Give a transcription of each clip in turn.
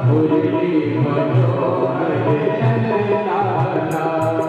मुरली मनोहर नंदलाला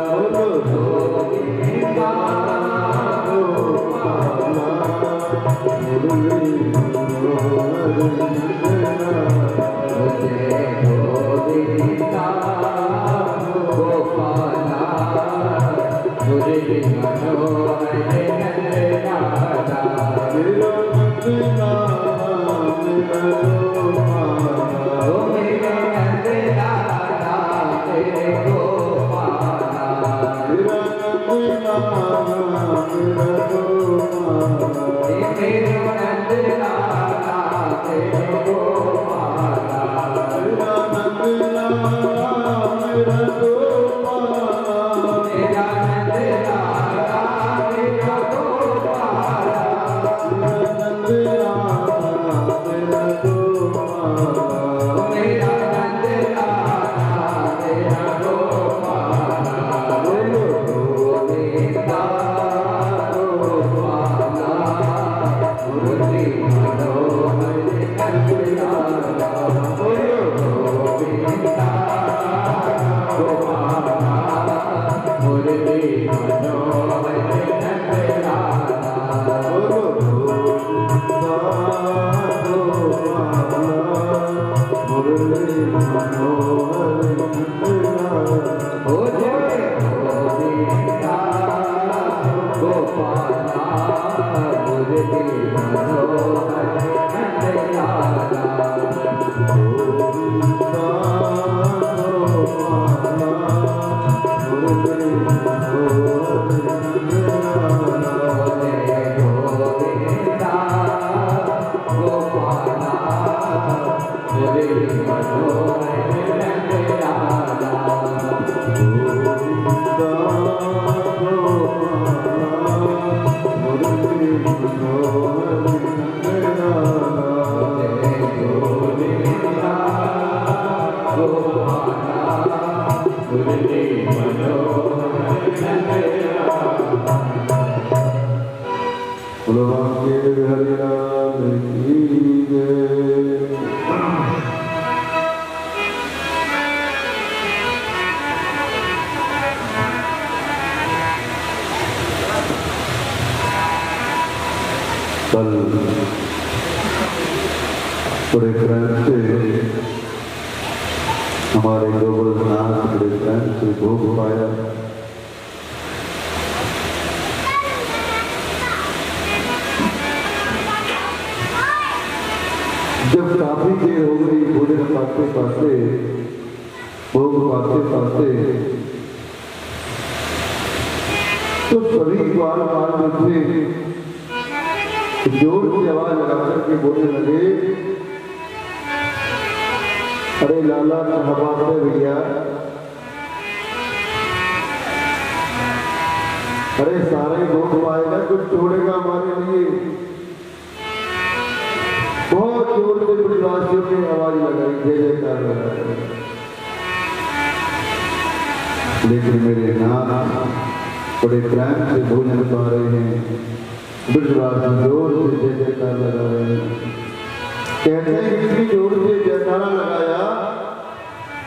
कल बड़े प्रेम से हमारे गोवर्धनाथ बड़े प्रेम से भोग पाया। जब काफी देर हो गई भोजन पाते पाते भोग पाते पाते तो सभी बाल बाल में थे जोर की आवाज लगा करके बोलने लगे, अरे लाला हवा पे भैया, अरे सारे भोग पाएगा कुछ छोड़ेगा हमारे लिए। बहुत जोर से ब्रजवासियों ने आवाज लगाई, जय जयकार लगाई। लेकिन मेरे नाथ बड़े प्रेम से भोजन पा रहे हैं, ब्रजवासी जोर से जय जयकार लगा रहे हैं। कहते हैं इतनी जोर से जयकारा लगाया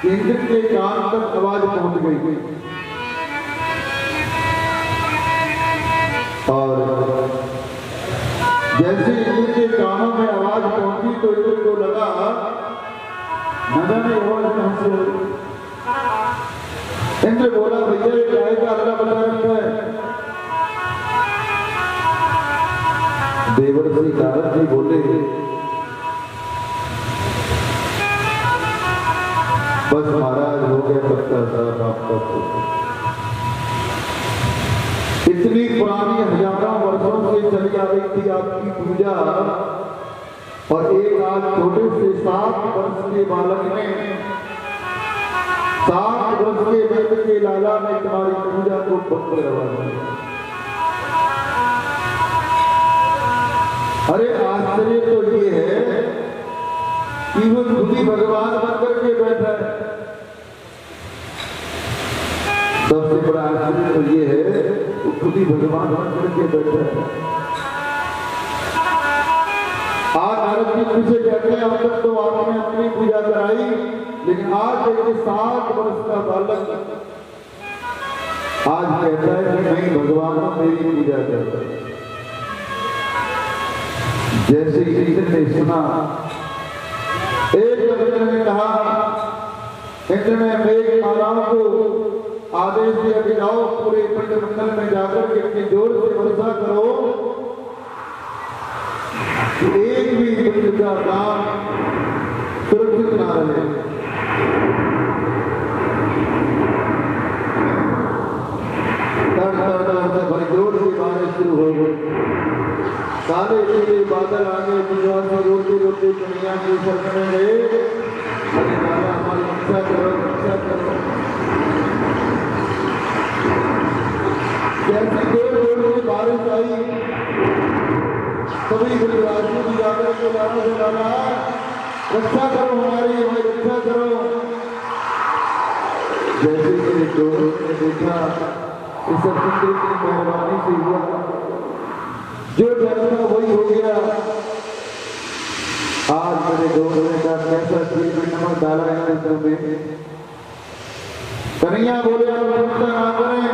कि इंद्र के कान तक आवाज पहुंच गई। और जैसे इंद्र के कानों में आवाज पहुंची तो इंद्र को लगा न जाने आवाज कहां से आई। इंद्र बोला, भैया ये गाय का अल्लाह बता रखा है। देवर्षि नारद जी बोले, बस महाराज हो गया पत्ता साहब आपका। इतनी पुरानी हजारों वर्षों से चली आ रही थी आपकी पूजा, और एक आज छोटे से 7 वर्ष के बालक ने 7 वर्ष के बच्चे के लाला ने तुम्हारी पूजा को भक्त करवा दिया। अरे आश्चर्य तो ये है कि वो खुद ही भगवान बनकर के बैठा है। सबसे बड़ा आश्चर्य तो ये है वो खुद ही भगवान बनकर के बैठा है। आज नारद जी मुझसे कहते हैं, अब तक तो आपने अपनी पूजा कराई, लेकिन आज एक 7 वर्ष का बालक आज कहता है कि नहीं भगवान मेरी पूजा करता है। जैसे इंद्र ने सुना, एक इंद्र ने कहा, इंद्र ने मेघ मालाओं को आदेश दिया कि जाओ पूरे मंडल में जाकर करके जोर से वर्षा करो कि एक भी मित्र का काम सुरक्षित ना रहे। से बड़ी जोर की बारिश शुरू हो गई। काले पीले बादल आगे विश्वास में रोते रोते दुनिया की सरकने गए। अरे बाबा हमारी रक्षा करो, रक्षा करो। जैसी जोर जोर की बारिश आई, सभी गुजरातियों की जाकर के लाना से लाना, रक्षा करो हमारी रक्षा करो। जैसे कि जोर ने देखा इस सब की मेहरबानी से हुआ, जो डरता वही हो गया। आज मेरे दोस्त ने कहा कैसा चीज में नमक डाला है में। कन्हैया बोले आप चिंता ना करें,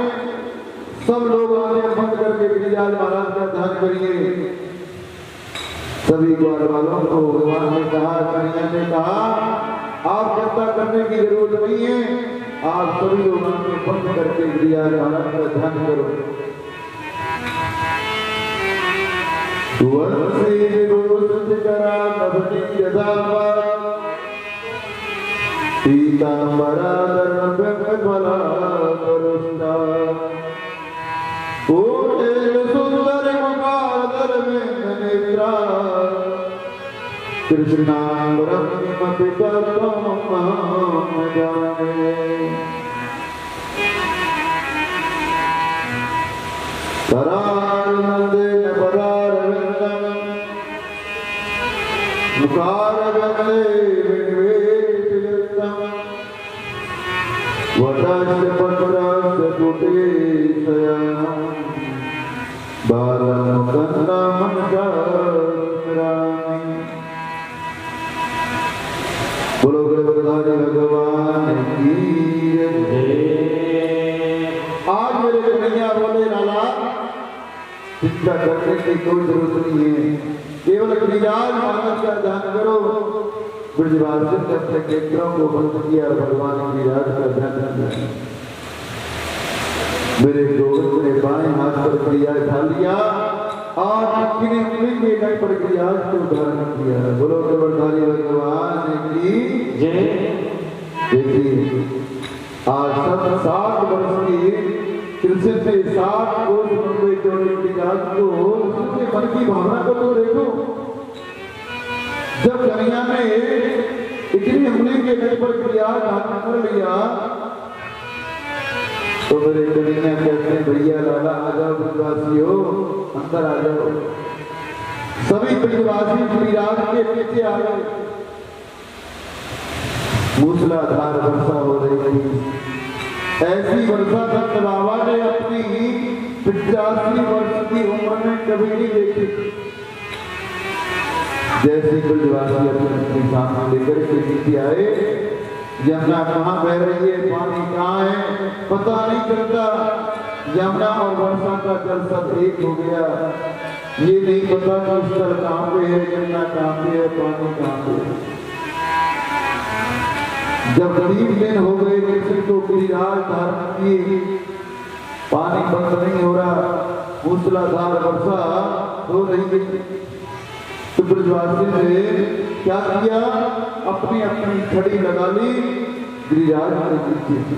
सब लोग आने बंद करके गिरिराज महाराज का ध्यान करिए। सभी ग्वाल वालों को भगवान ने कहा, कन्हैया ने कहा आप चिंता करने की जरूरत नहीं है, आप सभी लोग आने बंद करके गिरिराज महाराज का ध्यान करो। बोलो गणपति भगवान की जय। आज मेरे कन्हैया बोले लाला चिंता करने की कोई जरूरत नहीं है, केवल गिरिराज महाराज का ध्यान करो। ब्रजवासी ने अपने नेत्रों को बंद किया, भगवान गिरिराज का ध्यान किया। मेरे गोविंद ने बाएं हाथ पर क्रिया उठा लिया और दक्षिणी उंगली के कई पर गिरिराज को धारण किया। बोलो गणपति भगवान की जय। देखिए आज सब 60 वर्ष की कृष्ण से 60 कोस लंबे चौड़े गिरिराज को उसके मन की भावना को तो देखो। जब कन्हैया ने इतनी उंगली के कई पर गिरिराज धारण कर लिया तो मेरे कन्हैया कहते हैं भैया लाला आ जाओ, ब्रजवासियों अंदर आ जाओ। सभी ब्रजवासी गिरिराज के पीछे आ गए। मूसलाधार वर्षा हो रही थी। ऐसी वर्षा दत्त बाबा ने अपनी 85 वर्ष की उम्र में कभी नहीं देखी। जैसे ब्रजवासी अपनी सामने लेकर के नीचे आए, यमुना कहाँ बह रही है, पानी कहाँ है पता नहीं चलता। यमुना और वर्षा का जल सब एक हो गया। ये नहीं पता कि स्थल कहाँ पे है, यमुना कहाँ पे है, पानी कहाँ पे है। जब 3 दिन हो गए कृष्ण को गिरिराज धारण किए, पानी बंद नहीं हो रहा, मूसलाधार वर्षा हो रही है। तो ब्रजवासी ने क्या किया, अपनी अपनी छड़ी लगा ली गिरिराज के पीछे।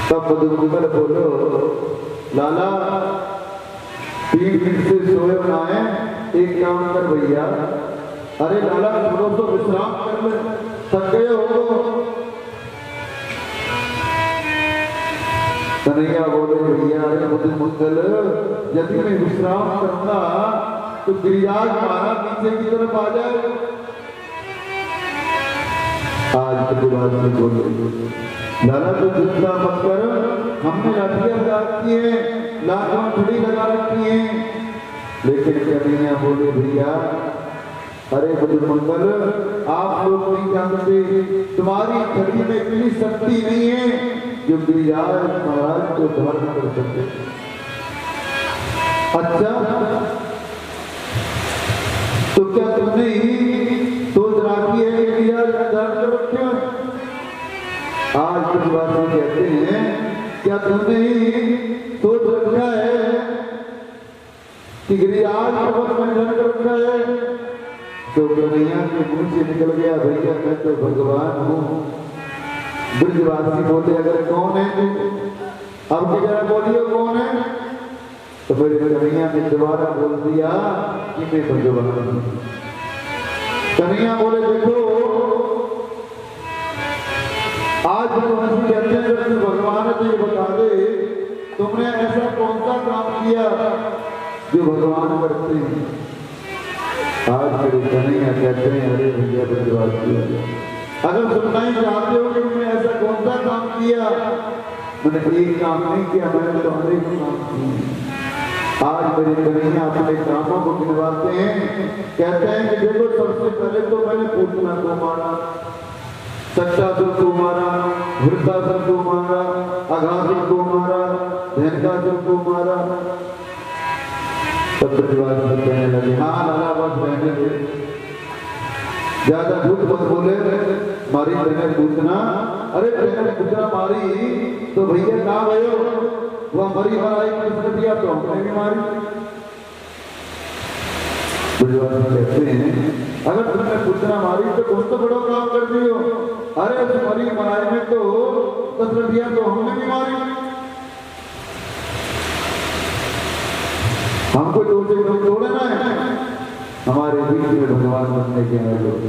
तब मधुमंगल बोलो लाला 3 दिन से सोए ना है, एक काम कर भैया। अरे लाला थोड़ा तो विश्राम कर ले, थक गए हो। कन्हैया बोले भैया अरे मधुमंगल यदि मैं विश्राम करता तो गिरिराज महाराज नीचे की तरफ आ जाए। आज ब्रजवासी बोले लाला तो चिंता मत कर, हमने लाठियां लगा रखी है, लाखों छड़ी लगा रखी है। लेकिन कन्हैया बोले भैया अरे मधुमंगल आप लोग नहीं जानते, तुम्हारी छड़ी में इतनी शक्ति नहीं है जो गिरिराज महाराज को धारण कर सके। अच्छा तो क्या तुमने ही सोच रखी है कि गिरिराज धारण कर रखे? आज ब्रजवासी कहते हैं क्या तूने ही सोच रखा है कि गिरिराज पर्वत में ढक रखा है? तो कन्हैया के मुंह से निकल गया, भैया मैं तो भगवान हूँ। ब्रजवासी बोले अगर कौन है तू? अब जरा बोलिए कौन है? तो मेरे कन्हैया ने दोबारा बोल दिया कि मैं भगवान हूँ। कन्हैया बोले देखो आज जो हंसी कहते हैं जब तू भगवान है तो ये बता दे तुमने ऐसा कौन सा काम किया जो भगवान करते हैं? आज मेरे कन्हैया कहते हैं अरे भैया ब्रजवासी अगर सुनना ही चाहते हो कि मैंने ऐसा कौन सा काम किया, मैंने एक काम नहीं किया, मैंने तो अनेक काम किए। आज मेरे कन्हैया अपने कामों को गिनवाते हैं, कहते हैं कि देखो सबसे पहले तो मैंने पूतना को मारा, सट्टासुर को मारा, वृद्धासुर को मारा, अघासुर को मारा, धनकासुर को मारा। तब ब्रजवासी कहने लगे हाँ लाला बस रहने दे, ज्यादा झूठ मत बोले, मारी तेने पूतना। अरे तेने पूतना मारी तो भैया कहाँ भयो? वह मरी मराई किसने दिया? तो हमने भी मारी। ब्रजवासी कहते हैं अगर तुमने पूतना मारी तो कौन सा बड़ा काम कर दियो? अरे उस मरी मराई में तो कसर दिया तो हमने भी मारी। हमको दूसरे लोग छोड़ना है, हमारे बीच में भगवान बनने के हैं लोग।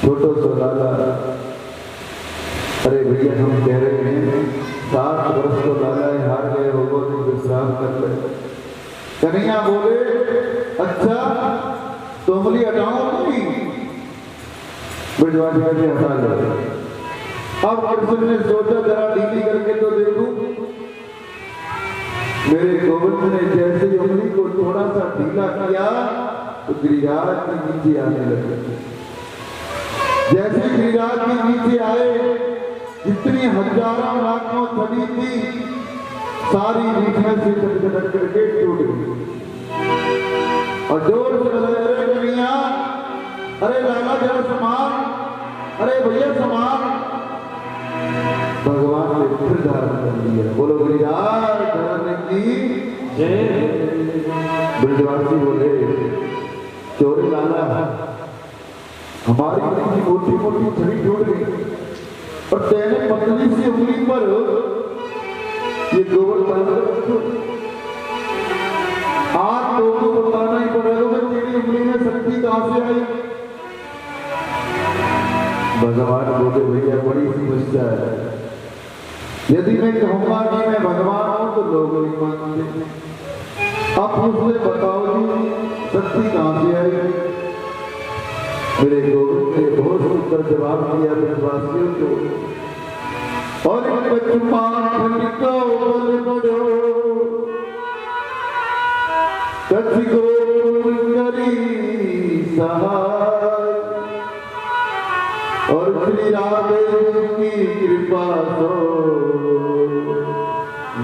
छोटो सो लाला अरे भैया हम कह रहे हैं 7 वर्ष तो लाला हार गए होगो तो विश्राम कर ले। कन्हैया बोले अच्छा तो उंगली हटाऊंगी? ब्रजवासी कहते हटा लो। अब अर्जुन ने सोचा जरा ढीली करके तो देखूं। मेरे गोविंद ने जैसे उंगली को थोड़ा सा ढीला किया तो गिरिराज के नीचे आने लगे। जैसे गिरिराज के नीचे आए जितनी हजारों लाखों छड़ी थी सारी बीच में से झटक करके टूट गई और जोर से लगे अरे कन्हैया, अरे लाला जरा समान, अरे भैया समान। भगवान ने फिर धारण कर लिया। बोलो गिरिराज धरण की जय। ब्रजवासी बोले चोरी लाला हमारी मोटी मोटी छड़ी टूट गई और तेने पतली सी उंगली पर ये गोवर्धन आज लोगों को बताना ही पड़ेगा कि तेरी उंगली में शक्ति कहां से आई? भगवान बोले भैया बड़ी समस्या है, यदि मैं कहूंगा कि मैं भगवान हूं तो लोग नहीं मानते। अब मुझसे बताओ जी शक्ति कहां से आई? मेरे गोविंद ने बहुत सुंदर जवाब दिया ब्रजवासियों को। और कथि को करी सहाय और श्री राधे की कृपा तो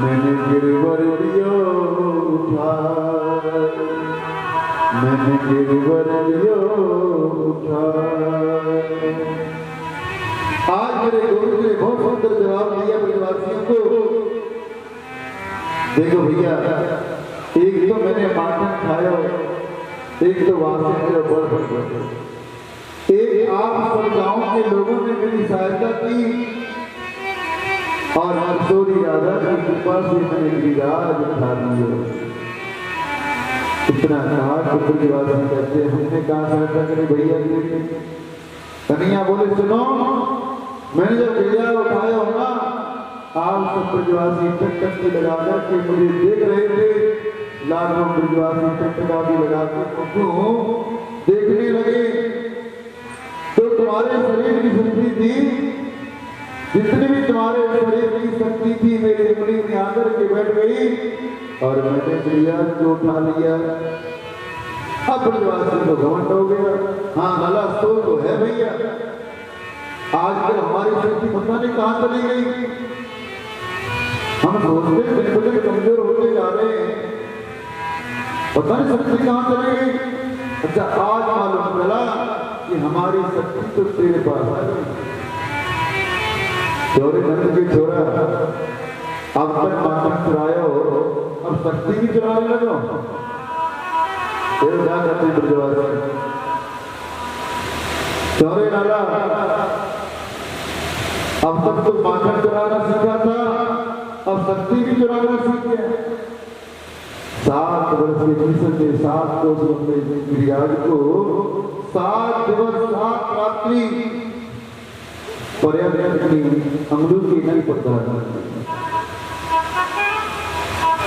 मैंने गिरवर लियो उठा, मैंने गिरवर लियो उठा। आज मेरे गुरु ने बहुत सुंदर जवाब दिया ब्रजवासियों को। देखो भैया एक तो मैंने माखन खाया, एक तो वासन के ऊपर, एक आप सब गांव के लोगों ने मेरी सहायता की और हरसोरी राधा की कृपा से मैंने गिरिराज उठा लिया। इतना कहा तो ब्रजवासी कहते हमने कहा सहायता करी भैया की? कन्हैया बोले सुनो, मैंने जब गिरिराज उठाया होगा आप सब ब्रजवासी टकटकी लगा के मुझे देख रहे थे, लाखों ब्रजवासी टकटका भी लगा के देखने लगे तो तुम्हारे शरीर की शक्ति थी, जितनी भी तुम्हारे शरीर की शक्ति थी मेरी उंगली में आकर के बैठ गई और मैंने गिरिराज को उठा लिया। अब ब्रजवासी तो घमंड हो गया। हाँ लाला तो है भैया, आजकल हमारी शक्ति पता नहीं कहां चली गई। हम सोचते बिल्कुल कमजोर होते जा रहे हैं, पता नहीं शक्ति कहां चली गई। अच्छा आज मालूम चला कि हमारी शक्ति तो तेरे पास है। चोरे नंद के छोरा अब तक माखन चुराए हो, अब शक्ति भी चुराने लगो। फिर क्या करते ब्रजवासी? चौरे लाला, अब तक तो माखन चुराना सीखा था, अब शक्ति भी चुराना सीख गया। 7 वर्ष के किशोर के 7 कोस लंबे गिरिराज को 7 दिवस 7 रात्रि पर्यावरण की अमरूद की नहीं पड़ता।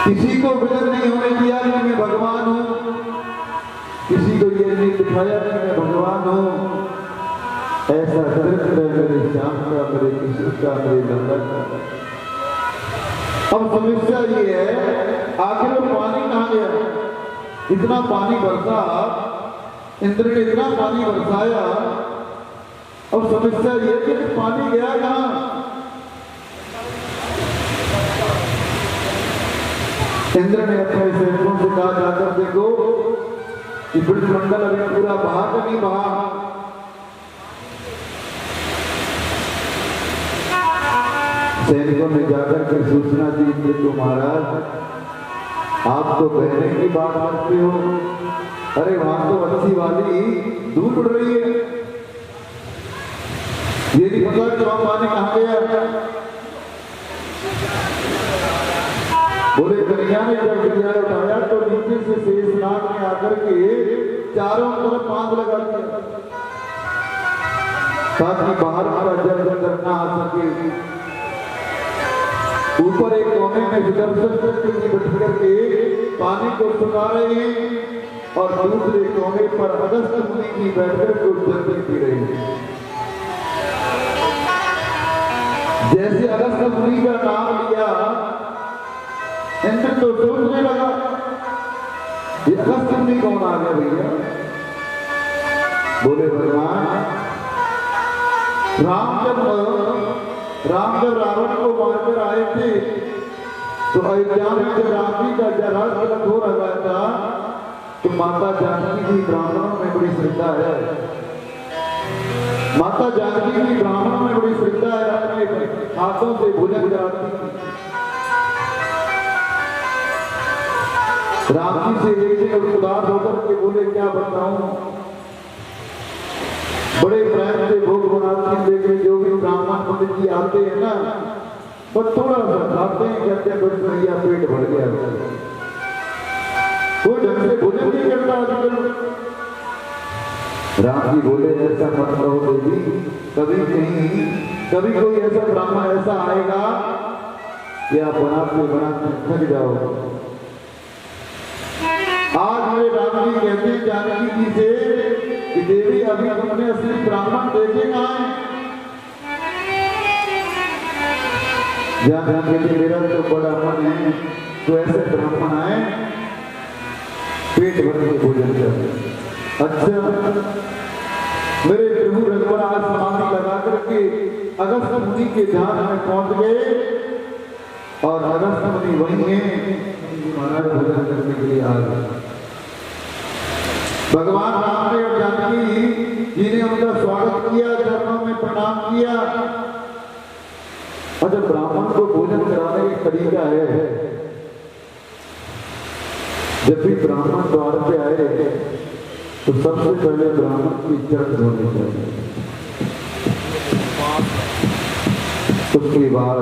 किसी को विजन नहीं होने दिया कि मैं भगवान हूं, किसी को ये नहीं दिखाया कि मैं भगवान हूं। ऐसा चरित्र है मेरे श्याम का, मेरे किशोर का, मेरे नंदन का। अब समस्या ये है, आखिर वो पानी कहां गया? इतना पानी बरसा, इंद्र ने इतना पानी बरसाया, अब समस्या ये कि पानी गया कहां? इंद्र ने अपने सैनिकों से कहा, जाकर देखो कि ब्रजमंडल अभी पूरा बहा तो नहीं बहा। सैनिकों ने जाकर के सूचना दी, इंद्र को महाराज आप तो बहने की बात करते हो, अरे वहां तो अच्छी वाली दूध उड़ रही है, ये नहीं पता कि वहां पानी कहां गया। बोले कन्या ने जब विद्या उठाया तो नीचे से शेषनाग ने आकर के चारों तरफ बांध लगा दिया ताकि बाहर का जल अंदर ना आ सके। ऊपर एक कोने में सुदर्शन चक्र बैठ करके पानी को सुखा रहे हैं और दूसरे कोने पर अगस्त मुनि की बैठकर को जल पी रही है। जैसे अगस्त मुनि का नाम लिया, इंद्र तो सोचने लगा ये अगस्त मुनि कौन आ गया भैया? बोले भगवान राम जब रावण को मारकर आए थे तो अयोध्या में जब राम जी का जरास हो रहा था तो माता जानकी जी ब्राह्मणों में बड़ी श्रद्धा है, माता जानकी जी ब्राह्मणों में बड़ी श्रद्धा है, अपने हाथों से भोजन कराती। राम जी से एक दिन उदास होकर के बोले क्या बताऊं, बड़े प्रेम से भोग बनाती, लेकिन जो भी ब्राह्मण पंडित जी आते हैं ना वो थोड़ा सा खाते हैं, कहते हैं बस भैया पेट भर गया, कोई ढंग से भोजन नहीं करता आजकल। राम जी बोले ऐसा मत कहो देवी, कभी कोई ऐसा ब्राह्मण ऐसा आएगा कि आप बनाते थक जाओ। आज मेरे राम जी कहते हैं जानकी जी से कि देवी अभी तुमने असली ब्राह्मण देखे कहां हैं? जानकी जी मेरा तो बड़ा मन है, तो ऐसे ब्राह्मण आए पेट भर के भोजन कर। अच्छा मेरे प्रभु रघुवर आज समाधि लगा करके अगस्त मुनि के ध्यान में पहुंच गए और अगस्त मुनि वही हैं महाराज भोजन करने के लिए आ गए। भगवान राम ने और जानकी जी ने उनका स्वागत किया, चरणों में प्रणाम किया। और जब ब्राह्मण को भोजन कराने का तरीका है, जब भी ब्राह्मण द्वार पे आए तो सबसे पहले ब्राह्मण की चरण धोनी चाहिए, उसके बाद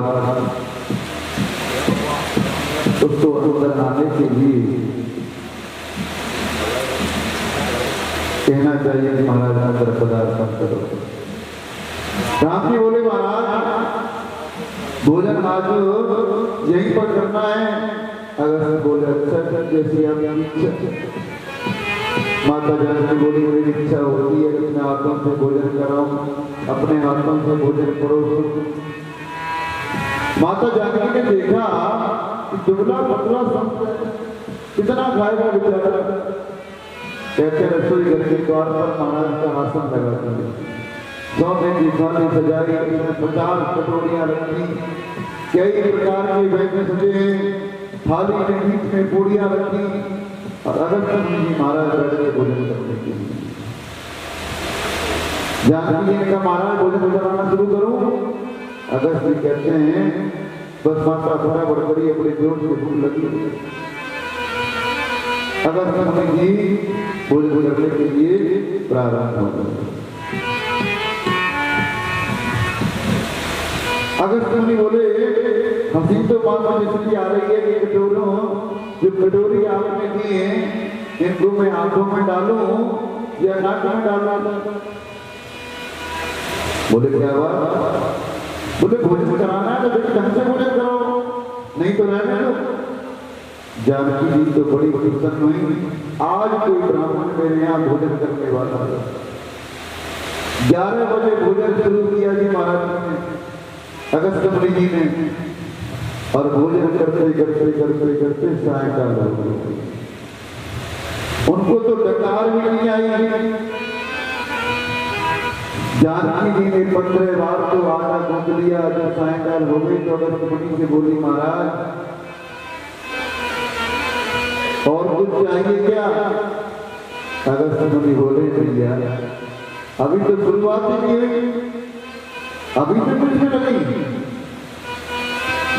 उसको अंदर आने के लिए कहना चाहिए कि महाराज अंदर पदार्पण करो। राम जी बोले महाराज भोजन आज यहीं पर करना है। अगर बोले अच्छा जैसी आपकी इच्छा। माता जानकी बोली मेरी इच्छा होती है कि मैं हाथों से भोजन कराऊं, अपने हाथों से भोजन परोसूं। माता जानकी ने देखा कि दुबला पतला संत कितना खाएगा बेचारा। कहते रसोई घर के द्वार पर महाराज का आसन लगा दिया, सोने की थाली सजाई, 50 कटोरियां रखी, कई प्रकार के व्यंजन सजे, थाली में बीच में पूड़ियां रखी और अगस्त मुनि जी महाराज बैठ के भोजन करने के लिए। जानकी जी ने कहा महाराज भोजन कराना शुरू करूं? अगस्त जी कहते हैं बस माता फटाफट करी, अपने जोर से भूख लगी। अगर मुनि जी भोजन करने के लिए प्रारंभ हो गए। अगस्त मुनि बोले, हंसी तो बात में आ रही है कि कटोरों जो कटोरी आपने दी है इनको मैं आंखों में डालूं या नाक में डालूं? बोले क्या बात? बोले भोजन कराना है तो देखिए ढंग से भोजन करो, नहीं तो रहने दो। जानकी जी तो बड़ी प्रसन्न हुई, आज कोई ब्राह्मण मेरे यहाँ भोजन करने वाला है। 11 बजे भोजन शुरू किया जी महाराज ने, अगस्त मुनि जी ने, और भोजन करते करते करते करते सायंकाल हो गई। उनको तो डकार भी नहीं आई। जानकी जी ने 15 बार तो आटा गूंथ लिया। जब सायंकाल हो गई तो अगस्त मुनि से बोली, महाराज और कुछ चाहिए क्या? अगस्त मुनि बोले, भैया अभी तो शुरुआत ही नहीं हुई, अभी तो कुछ भी नहीं।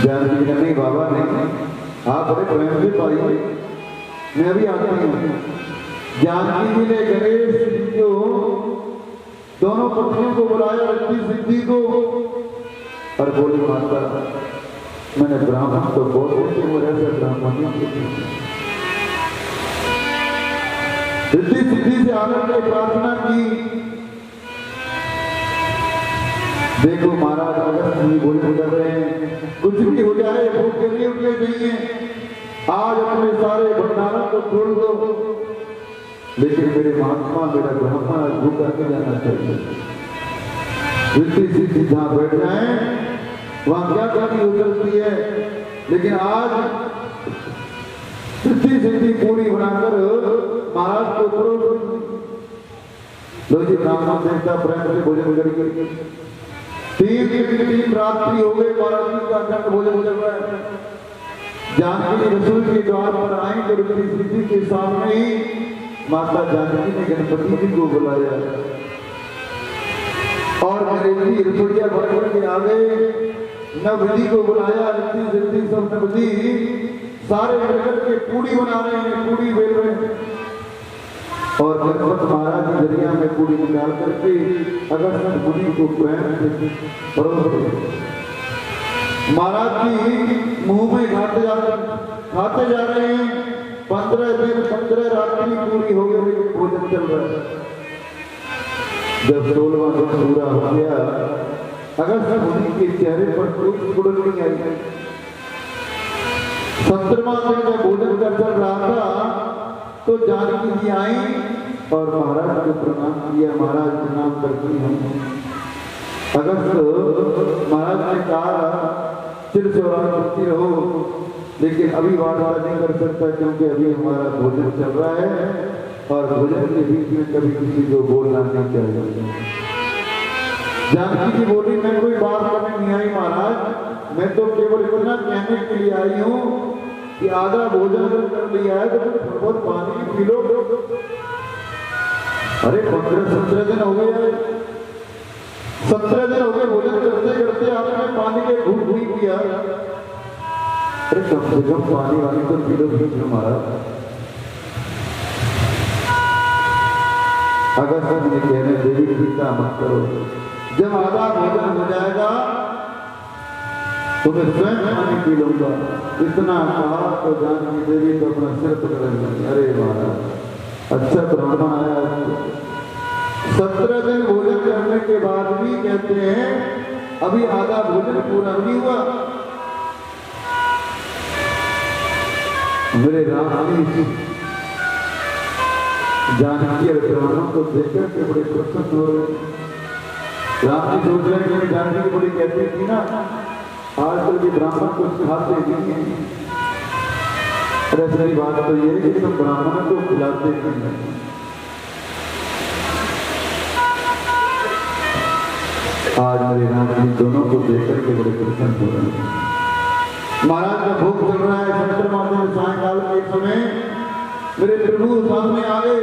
जानकी जी नहीं बाबा नहीं, आप बड़े प्रेम से पाइए, मैं अभी आता हूँ। जानकी जी ने गणेश जी को, दोनों पत्नियों को बुलाया, रति सिद्धि को, और बोली माता मैंने ब्राह्मण तो बोल थे, वो ऐसे ब्राह्मण रिद्धि सिद्धि से आनंद की प्रार्थना की। देखो महाराज अगस्त मुनि भोजन कर रहे हैं, कुछ भी हो जाए भूख के लिए उठे नहीं है, आज अपने सारे भंडारों को छोड़ दो, लेकिन मेरे महात्मा मेरा ब्राह्मण भूखा नहीं जाना चाहिए। रिद्धि सिद्धि जहाँ बैठ जाए वहां क्या कमी हो सकती है, लेकिन आज रिद्धि सिद्धि पूरी बनाकर महाराज को करो। लो जी ब्राह्मण देवता प्रेम से भोजन करके 3 दिन की 3 रात्रि हो गए, महाराज जी का अखंड भोजन चल रहा है। जानकी जी रसोई के द्वार पर आई तो रिद्धि सिद्धि के सामने ही माता जानकी ने गणपति जी को बुलाया और गणेश जी रसोईया भर के आ गए। नवविधि को बुलाया, रिद्धि सिद्धि सब नवविधि सारे मिलकर के पूड़ी बना रहे हैं, पूड़ी बेल रहे हैं, और गणपत महाराज की जरिया में पूड़ी निकाल करके अगस्त मुनि को प्रेम से परोस रहे। महाराज जी मुंह में खाते जा रहे हैं। 15 दिन 15 रात्रि पूरी हो गई, भोजन चल रहा है। जब 16वां दिन पूरा हो गया, अगस्त मुनि के चेहरे पर कोई सुगंध नहीं आई। 17वां दिन में भोजन कर चल रहा था तो जानकी जी आई और महाराज को प्रणाम किया। महाराज प्रणाम करती हम। अगस्त महाराज ने कहा सिर चौरा करती रहो, लेकिन अभी वार्ता नहीं कर सकता क्योंकि अभी हमारा भोजन चल रहा है और भोजन के बीच में कभी किसी को बोलना नहीं चाहिए। जानकी जी बोली, मैं कोई बात करने नहीं आई महाराज, मैं तो केवल इतना कहने के लिए आई हूँ कि आधा भोजन अगर कर लिया है तो बहुत पानी पी लो। अरे 15-17 दिन हो गए, 17 दिन हो गए भोजन करते करते आपने पानी के घूट नहीं पिया। अरे कम से कम पानी वाली तो पी लो हमारा। अगर हम ये कहने देवी चिंता मत करो, जब आधा भोजन हो जाएगा तो मैं स्वयं पानी पी लूंगा। इतना कहा तो जानकी देवी तो अपना सिर पकड़ ली। अरे महाराज अच्छा ब्राह्मण आया। 17 दिन भोजन करने के बाद भी कहते हैं अभी आधा भोजन पूरा नहीं हुआ। मेरे राम जी जानकी और ब्राह्मण को देखकर के बड़े प्रसन्न हो रहे। राम जी सोच रहे हैं जानकी बड़ी कहती थी ना, आजकल के ब्राह्मण कुछ खाते नहीं है। ऐसी बात तो ये है कि तुम ब्राह्मण को खिलाते नहीं। आज मेरे राम जी दोनों को देखकर के बड़े प्रसन्न हो रहे हैं। महाराज का भोग चल रहा है। चंद्रमा सायकाल के समय मेरे प्रभु सामने आ गए,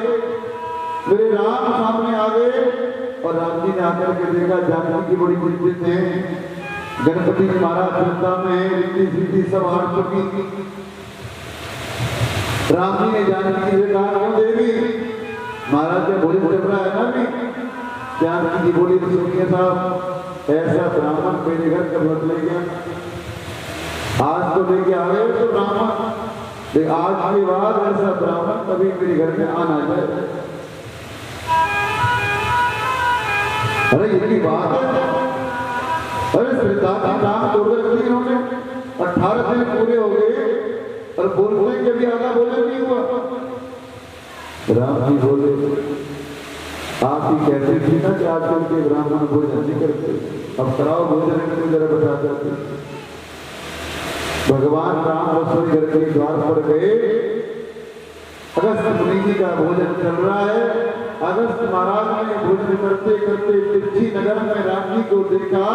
मेरे राम सामने आ गए और राम जी ने आकर के देखा जानकी की बड़ी चिंतित है। गणपति महाराज चिंता में रिद्धि सिद्धि सब हार चुकी। राम जी ने जानकी जी से कहा, क्यों देवी, महाराज का भोजन चल रहा है ना अभी। जानकी जी बोली, सुनिए साहब, ऐसा ब्राह्मण मेरे घर कब मत ले गया, आज तो लेके आ गए तो ब्राह्मण, आज के बाद ऐसा ब्राह्मण कभी मेरे घर में आना जाए। अरे इतनी बात है, अरे श्रीदास जी नाम तोड़ रखी इन्होंने, 18 दिन पूरे हो गए और बोलने के भी आधा भोजन नहीं हुआ। राम जी बोले, आप ही कहते थे ना कि आजकल के ब्राह्मण भोजन नहीं करते, अब कराओ भोजन करके जरा बता देते। भगवान राम रसोई घर के द्वार पर गए। अगस्त मुनि जी का भोजन चल रहा है। अगस्त महाराज ने भोजन करते करते तिरछी नगर में राम जी को देखा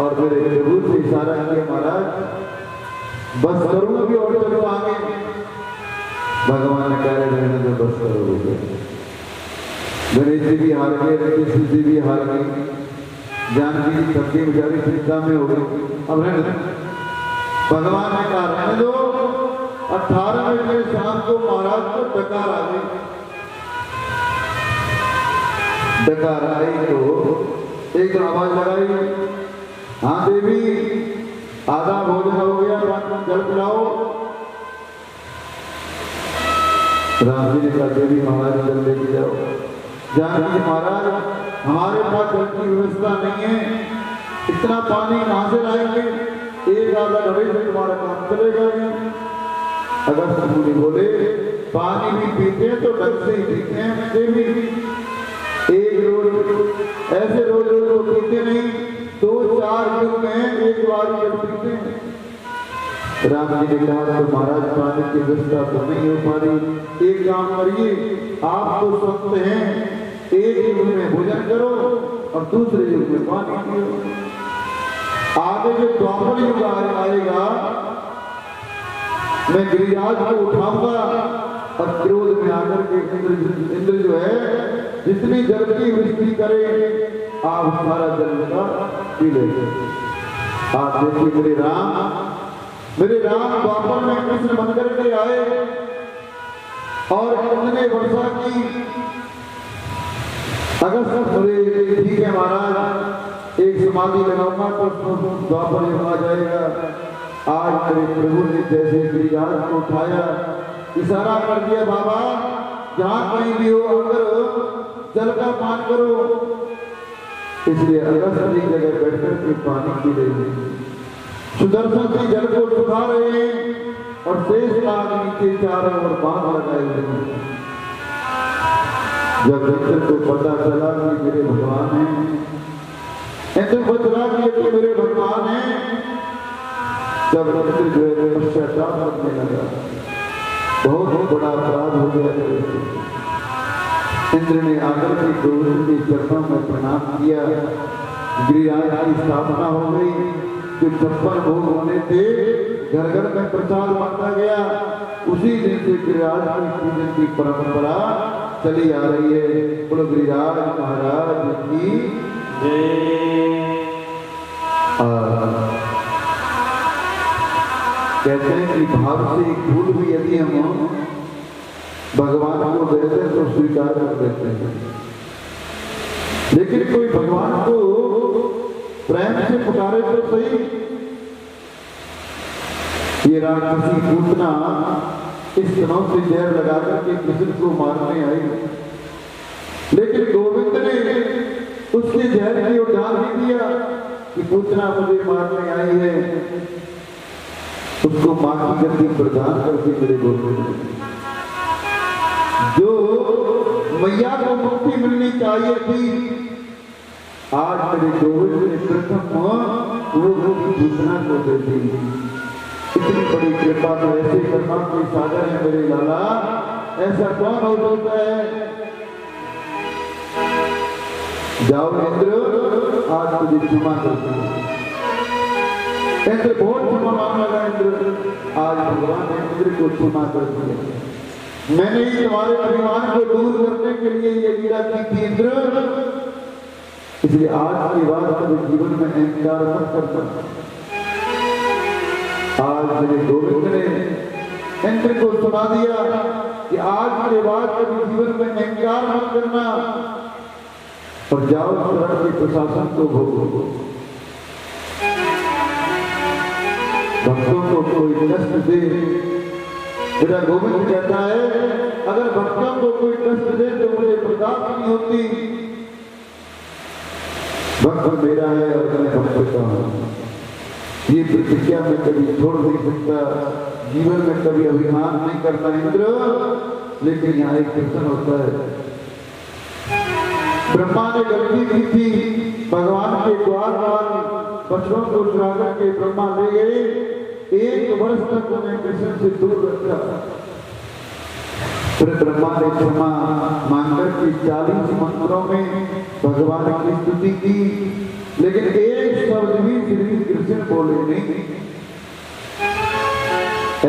और मेरे प्रभु से इशारा किया, महाराज बस करूं अभी और चलो आगे। भगवान ने कह रहे हैं बस करोगे। गणेश जी भी हार गए, ऋषि जी भी हार गई, जानकी जी थकी बेचारी चिंता में हो गई। अब रहने दो, भगवान ने कहा रहने दो। 18 बजे शाम को महाराज को डकार आ गई। डकार आई तो एक आवाज लगाई, हाँ देवी, आधा भोजन हो गया, जल पिलाओ। राम जी ने कहा, देवी महाराज जल लेके जाओ। जानकी जी, महाराज हमारे पास जल की व्यवस्था नहीं है, इतना पानी कहां से लाएंगे, एक आधा घड़े से तुम्हारा काम चलेगा नहीं। अगस्त मुनि बोले, पानी भी पीते हैं तो ढंग से ही पीते हैं देवी, एक रोज ऐसे रोज रोज वो पीते नहीं, 2-4 दिन में एक बार जब पीते हैं। राम जी ने कहा, तो महाराज पानी की व्यवस्था तो नहीं हो पा रही, एक काम करिए, आप तो स्वस्थ हैं, एक युग में भोजन करो और दूसरे युग में पानी पियो। आगे जो द्वापर युग आएगा, मैं गिरिराज को उठाऊंगा और क्रोध में आकर के इंद्र जो है जितनी जल की वृष्टि करे, आप सारा जल का पी लेंगे। आप देखिए मेरे राम द्वापर में कृष्ण बनकर के आए और उन्होंने वर्षा की। अगस्त बोले, ठीक है महाराज, एक समाधि लगाऊंगा तो द्वापर युग आ जाएगा। आज मेरे प्रभु ने जैसे गिरिराज को उठाया, इशारा कर दिया, बाबा जहां कहीं भी हो अगर जल का पान करो। इसलिए अगस्त जी जगह बैठकर के पानी पी रहे हैं। सुदर्शन जी जल को सुखा रहे हैं और शेष नाग नीचे चारों ओर बांध लगाए हुए हैं। जब इंद्र को पता चला कि मेरे भगवान हैं, इंद्र को चला कि मेरे भगवान हैं, जब इंद्र जो है पश्चाताप करने लगा, बहुत बड़ा अपराध हो गया। इंद्र ने आकर के गोविंद के चरणों में प्रणाम किया। गिरिराज की स्थापना हो गई। जो 56 भोग होने थे, घर घर में प्रसाद बांटा गया। उसी दिन से गिरिराज की पूजन की परंपरा चली आ रही है। बोलो गिरिराज महाराज की जय। कहते हैं कि भाव से एक फूल भी यदि हम भगवान को देते हैं तो स्वीकार कर देते हैं, लेकिन कोई भगवान को प्रेम से पुकारे तो सही। ये राक्षसी पूतना इस तरह से जहर लगा करके कृष्ण को मारने आई, लेकिन गोविंद ने उसके जहर की उठान नहीं दिया कि पूतना मुझे मारने आई है। उसको मां की गति प्रदान करके मेरे गोविंद ने, जो मैया को मुक्ति मिलनी चाहिए थी, आज मेरे गोविंद ने प्रथम वो पूतना को दे दी। इतनी बड़ी कृपा तो ऐसे करना कोई सागर है मेरे लाला, ऐसा कौन हो सकता है। जाओ इंद्र, आज तुझे क्षमा करती हूँ। इंद्र बहुत क्षमा मांगने लगा। इंद्र आज भगवान ने इंद्र को क्षमा कर दिया। मैंने ही तुम्हारे अभिमान को दूर करने के लिए ये लीला की थी इंद्र, इसलिए आज के बाद कभी जीवन में अहंकार मत करना। आज मेरे गोविंद ने इंद्र को सुना दिया कि आज के बाद कभी जीवन में अहंकार मत करना और जाओ शरण के प्रशासन को भोगो। भक्तों को कोई कष्ट दे, मेरा गोविंद कहता है अगर भक्तों को कोई कष्ट दे तो मुझे बर्दाश्त नहीं होती। भक्त मेरा है और मैं भक्त का हूं, ये प्रतिज्ञा मैं कभी छोड़ नहीं सकता, जीवन में कभी अभिमान नहीं करता इंद्र। लेकिन यहाँ एक कीर्तन होता है, ब्रह्मा ने गलती की थी, भगवान के द्वार बच्चों को चुराकर के ब्रह्मा ले गए, 1 वर्ष तक उन्हें कृष्ण से दूर रखा। फिर ब्रह्मा ने क्षमा मांगकर के 40 मंत्रों में भगवान की स्तुति की, लेकिन एक शब्द भी श्री कृष्ण बोले नहीं।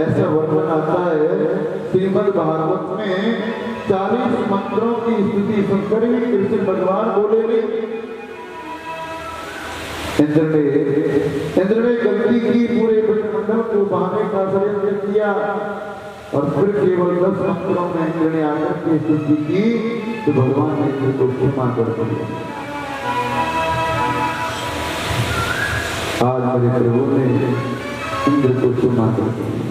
ऐसा वर्णन आता है श्रीमद् भागवत में, 40 मंत्रों की स्तुति सुनकर भी कृष्ण भगवान बोले नहीं। इंद्र ने गलती की, पूरे ब्रह्मांड को बहाने का षड्यंत्र किया और फिर केवल 10 मंत्रों में इंद्र ने आकर के स्तुति की तो भगवान ने इंद्र को क्षमा कर दिया। आज मेरे प्रभु ने इंद्र को क्षमा कर दिया।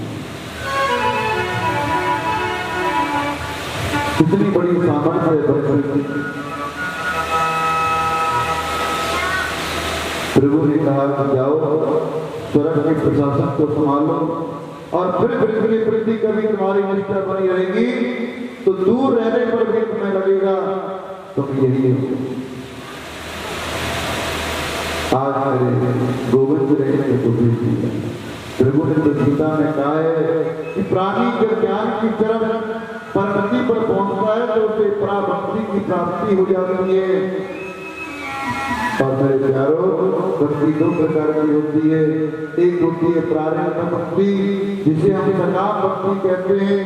कितनी बड़ी सामर्थ्य है भगवान की। प्रभु ने कहा कि जाओ स्वर्ग के प्रशासन को संभालो और फिर पृथ्वी प्रति कभी तुम्हारी निष्ठा बनी रहेगी तो दूर रहने पर भी तुम्हें लगेगा तुम यही हो। आज मेरे गोविंद रहने को भी प्रभु ने तो गीता में कहा है कि प्राणी जब ज्ञान की चरम परिणति पर पहुंचता है तो उसे पराभक्ति की प्राप्ति हो जाती है। और मेरे प्यारों, भक्ति 2 प्रकार की होती है। एक होती है प्रारंभ भक्ति, जिसे हम सकाम भक्ति कहते हैं।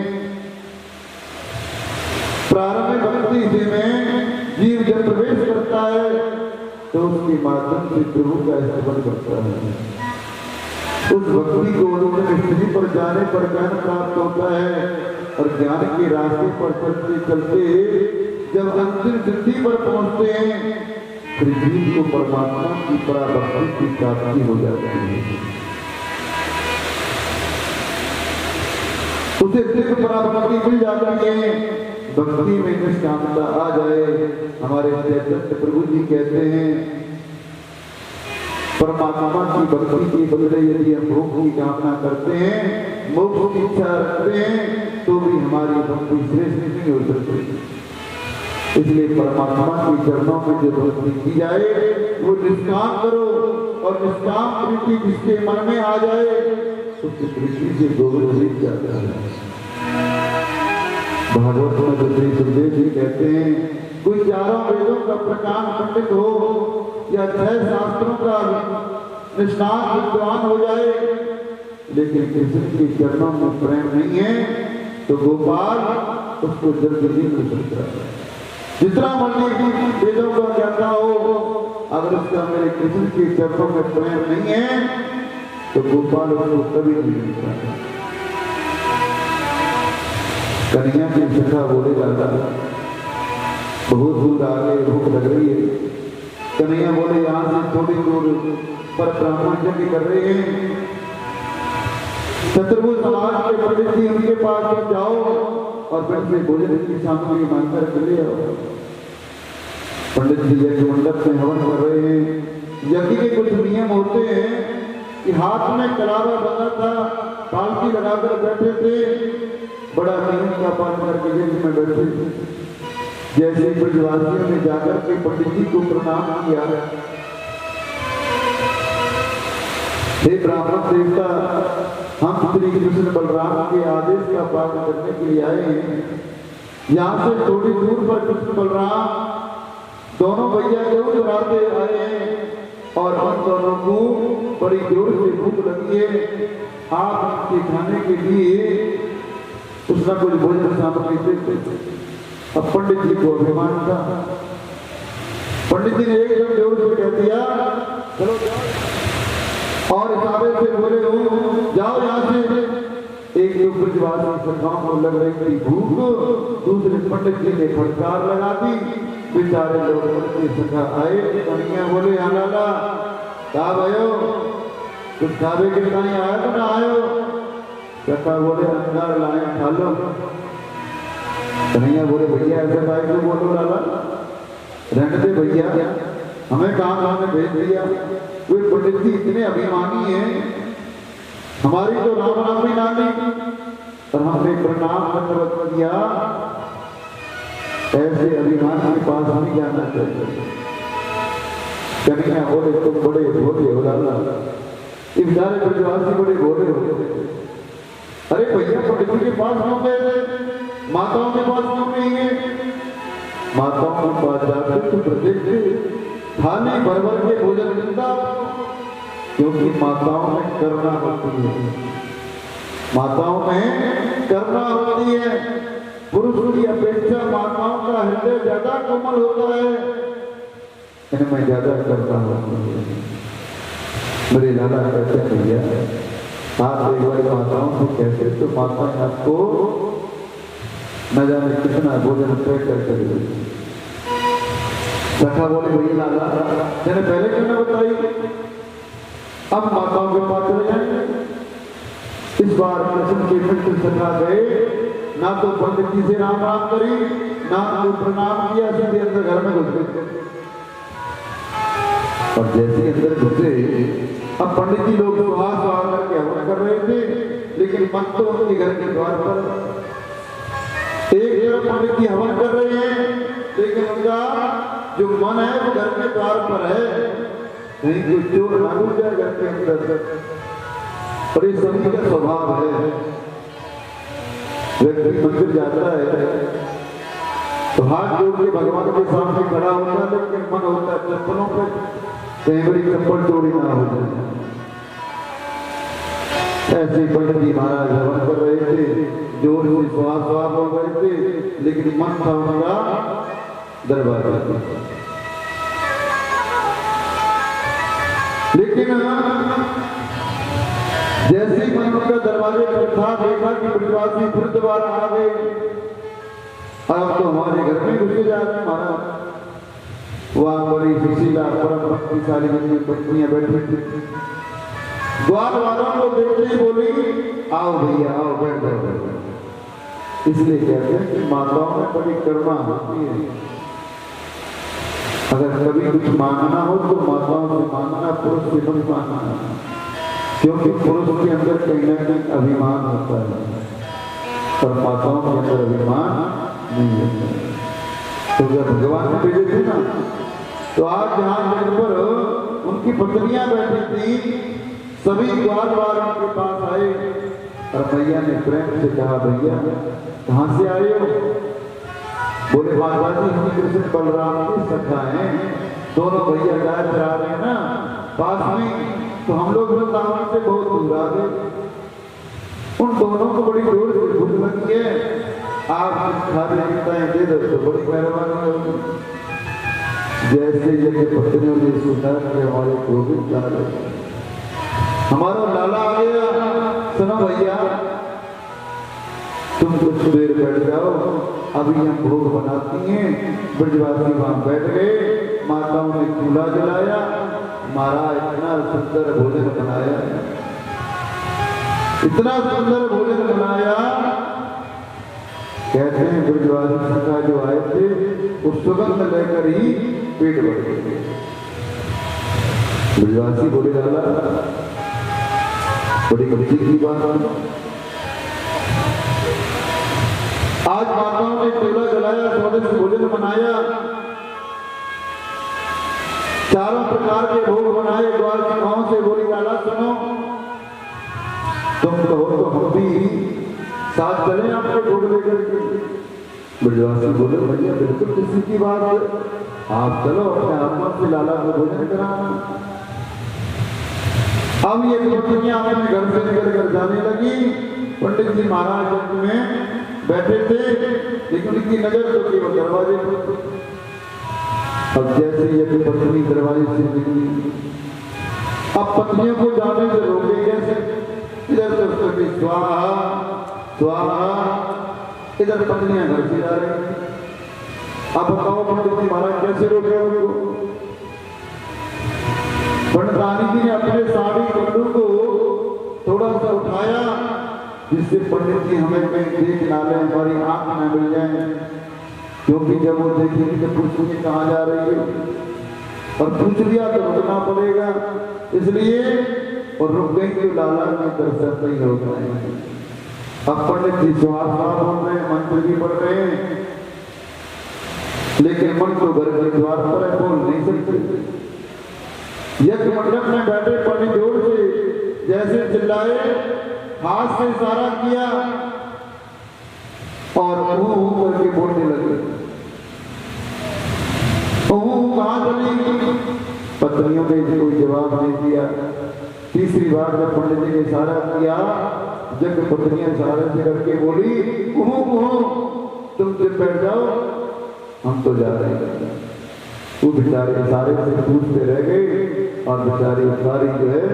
प्रारंभ भक्ति से में जीव जब प्रवेश करता है तो उसके माध्यम से प्रभु का स्मरण करता है। उस भक्ति को उन्होंने स्थिति पर जाने पर ज्ञान प्राप्त होता है और ज्ञान के रास्ते पर चलते चलते जब अंतिम सिद्धि पर पहुंचते हैं फिर जीव को परमात्मा की पराभक्ति की प्राप्ति हो जाती है। उसे सिर्फ पराभक्ति मिल जाती है, भक्ति में निष्कामता आ जाए। हमारे चैतन्य प्रभु जी कहते हैं परमात्मा की भक्ति के बदले यदि हम मोक्ष की कामना करते हैं, मोक्ष की इच्छा रखते हैं तो भी हमारी भक्ति श्रेष्ठ नहीं हो सकती। इसलिए परमात्मा के चरणों में जो भक्ति की जाए वो निष्काम करो और निष्काम प्रीति जिसके मन में आ जाए उसकी प्रीति से गोविंद जीत जाता है। भागवत में जो श्री सुखदेव जी कहते हैं कोई 4 वेदों का प्रकांड पंडित हो या 6 शास्त्रों का निष्णात विद्वान हो जाए लेकिन कृष्ण के चरणों में प्रेम नहीं है तो गोपाल उसको जल्दी नहीं मिल सकता है। जितना मर्जी वेदों का ज्ञाता हो, अगर उसका मेरे कृष्ण के चरणों में प्रेम नहीं है तो गोपाल उसको कभी नहीं मिलता। कन्हैया की सखा बोले जाता बहुत दूर आगे भूख लग रही है। कन्हैया बोले यहाँ से थोड़ी दूर पर ब्राह्मण यज्ञ कर रहे हैं, शत्रुघ्न समाज के पंडित जी उनके पास जाओ और फिर से भोजन की सामग्री मांगकर के ले आओ। पंडित जी यज्ञ मंडप में हवन कर रहे हैं। यज्ञ के कुछ नियम होते हैं कि हाथ में कलावा बना था, पालकी लगाकर बैठे थे, बड़ा नियम का पालन करके यज्ञ में बैठे थे। जैसे ब्रजवासियों ने जाकर के पंडित जी को प्रणाम किया, हे ब्राह्मण देवता, हम श्री कृष्ण बलराम के आदेश का पालन करने के लिए आए हैं। यहाँ से थोड़ी दूर पर कृष्ण बलराम दोनों भैया गेहूं चुराते आए हैं और हम दोनों को बड़ी जोर से भूख लगी है। आप इनके खाने के लिए कुछ न कुछ भोजन सामग्री देते। अब पंडित जी को अभिमान था। पंडित जी ने एकदम जोर से कह दिया चलो जाओ, और इशारे से बोले हो जाओ यहाँ से। एक तो ब्रजवासी सखाओं को लग रही थी भूख, दूसरे पंडित जी ने फटकार लगा दी। बेचारे लोग पंडित सखा आए, कन्हैया बोले हाँ लाला कहा भयो कुछ खावे के कहीं आया तो ना आयो। सखा बोले अंगार लाए खा लो। कन्हैया बोले भैया ऐसे भाई को बोलो लाला, रहने दे भैया, हमें कहाँ में भेज दिया। वे पंडित जी इतने अभिमानी हैं, हमारी तो राम नाम भी ना ली और हमने प्रणाम दंडवत किया। ऐसे अभिमान के पास नहीं जाना चाहिए। कन्हैया बोले तुम बड़े भोले हो लाला, ये बेचारे ब्रजवासी बड़े भोले हो। अरे भैया पंडित जी के पास क्यों गए, माताओं के पास क्यों नहीं है। माताओं के पास जाकर तो प्रत्येक थाली भर भर के भोजन मिलता, क्योंकि माताओं में करुणा होती है, माताओं में करुणा होती है। पुरुष की अपेक्षा माताओं का हृदय ज्यादा कोमल होता है, इनमें ज्यादा करुणा होती है। मेरे लाला कहते हैं भैया आप एक बार माताओं को कहते तो माताएं आपको न जाने कितना भोजन तय कर। सखा बोले भैया लाला मैंने पहले क्यों न बताई, अब माताओं के पास चले जाएंगे। इस बार कृष्ण के मित्र सखा गए, ना तो पंडित जी से राम राम करी, ना तो प्रणाम किया, सीधे अंदर घर में घुस गए। और जैसे अंदर घुसे, अब पंडित जी लोग सुहा सुहा करके हवन कर रहे थे, लेकिन मन तो उनके घर के द्वार पर। एक तरफ पंडित जी हवन कर रहे हैं, लेकिन उनका जो मन है वो घर के द्वार पर है, नहीं कोई चोर ना घुस जाए घर के अंदर। और ये सभी का स्वभाव है, व्यक्ति मंदिर जाता है तो हाथ जोड़ के भगवान के सामने खड़ा होता है, लेकिन मन होता है चप्पलों पे कहीं बड़ी चप्पल चोरी ना हो जाए। ऐसे पंडित जी महाराज हवन कर रहे थे, जोर से श्वास श्वास हो गए थे, लेकिन मन था उनका दरबार पर। लेकिन जैसे ही मन उनका दरवाजे पर था, देखा कि ब्रजवासी फिर दोबारा आ गए। अब तो हमारे घर में घुसे जा रहे महाराज। वहां बड़ी सुशीला परम भक्तिशाली पत्नियां बैठी थी। द्वार वालों को देखते ही बोली आओ भैया आओ बैठ जाओ। इसलिए कहते हैं कि माताओं में बड़ी करुणा होती है। अगर कभी कुछ मांगना हो तो माताओं से मांगना, पुरुष से मत मांगना, क्योंकि पुरुष के अंदर कहीं ना कहीं अभिमान होता है और माताओं के अंदर अभिमान नहीं होता है। तो जब भगवान ने भेजे थे ना, तो आज जहां पर उनकी पत्नियां बैठी थी, सभी द्वार द्वार उनके पास आए और भैया ने प्रेम से कहा भैया कहां से आए हो। बोले माता जी हम कृष्ण बलराम की सखा हैं, दोनों भैया गाय चरा रहे हैं ना पास में, तो हम लोग वृंदावन से बहुत दूर आ गए। उन दोनों को बड़ी दूर से भूख लगी है, आप खाने दे दो तो बड़ी मेहरबानी होगी। जैसे ये पत्नियों ने सुना कि हमारे गोविंद लाल हमारा लाला आ गया, सुनो भैया तुम कुछ देर बैठ जाओ, अभी हम भोग बनाती हैं। ब्रजवासी वहां बैठ गए, माताओं ने चूल्हा जलाया, महाराज इतना सुंदर भोजन बनाया, इतना सुंदर भोजन बनाया। कहते हैं ब्रजवासी सखा जो आए थे उस सुगंध लेकर ही पेट भर गए। ब्रजवासी बोले लाला बड़ी खुशी की बात, आज माताओं ने चूल्हा जलाया, स्वादिष्ट भोजन बनाया, चारों प्रकार के भोग बनाए। द्वार की माओं से बोली लाला सुनो तुम कहो तो हम भी साथ चले आपके भोग लेकर के। ब्रजवासी बोले भैया बिल्कुल किसी की बात है, आप चलो अपने आत्मा से लाला को भोजन कराना। अब ये पत्नियां अपने घर से निकल कर जाने लगी। पंडित जी महाराज में बैठे थे, लेकिन उनकी नजर तो केवल दरवाजे पर। अब जैसे ये पत्नी दरवाजे से निकली, अब पत्नियों को जाने से रोके कैसे? इधर तो कभी स्वाहा स्वाहा, इधर पत्नियां घर से जा रही। अब बताओ पंडित जी महाराज कैसे रोके उनको? पंडितानी जी ने अपने साड़ी कपड़ों को थोड़ा सा उठाया, जिससे पंडित जी हमें कहीं देख ना ले, हमारी आंख न मिल जाए, क्योंकि जब वो देखेंगे तो पूछेंगे कहाँ जा रही है, और पूछ लिया तो रुकना पड़ेगा, इसलिए और रुक गई तो लाला के दर्शन नहीं हो गए। अब पंडित जी श्वास बोल रहे हैं, मंत्र भी पढ़ रहे हैं, लेकिन मन तो घर के द्वार पर है, बोल नहीं सकते। यज्ञ मंडप में बैठे पंडित जोर से जैसे चिल्लाए, हाथ से इशारा किया और करके बोलने लगे। कहां चली? पत्नियों ने कोई जवाब नहीं दिया। तीसरी बार जब पंडित जी ने इशारा किया, जब पत्नियां इशारे से करके बोली, तुम चुप बैठ जाओ, हम तो जा रहे हैं। वो बेचारे इशारे से पूछते रह गए और बेचारी सारी जो है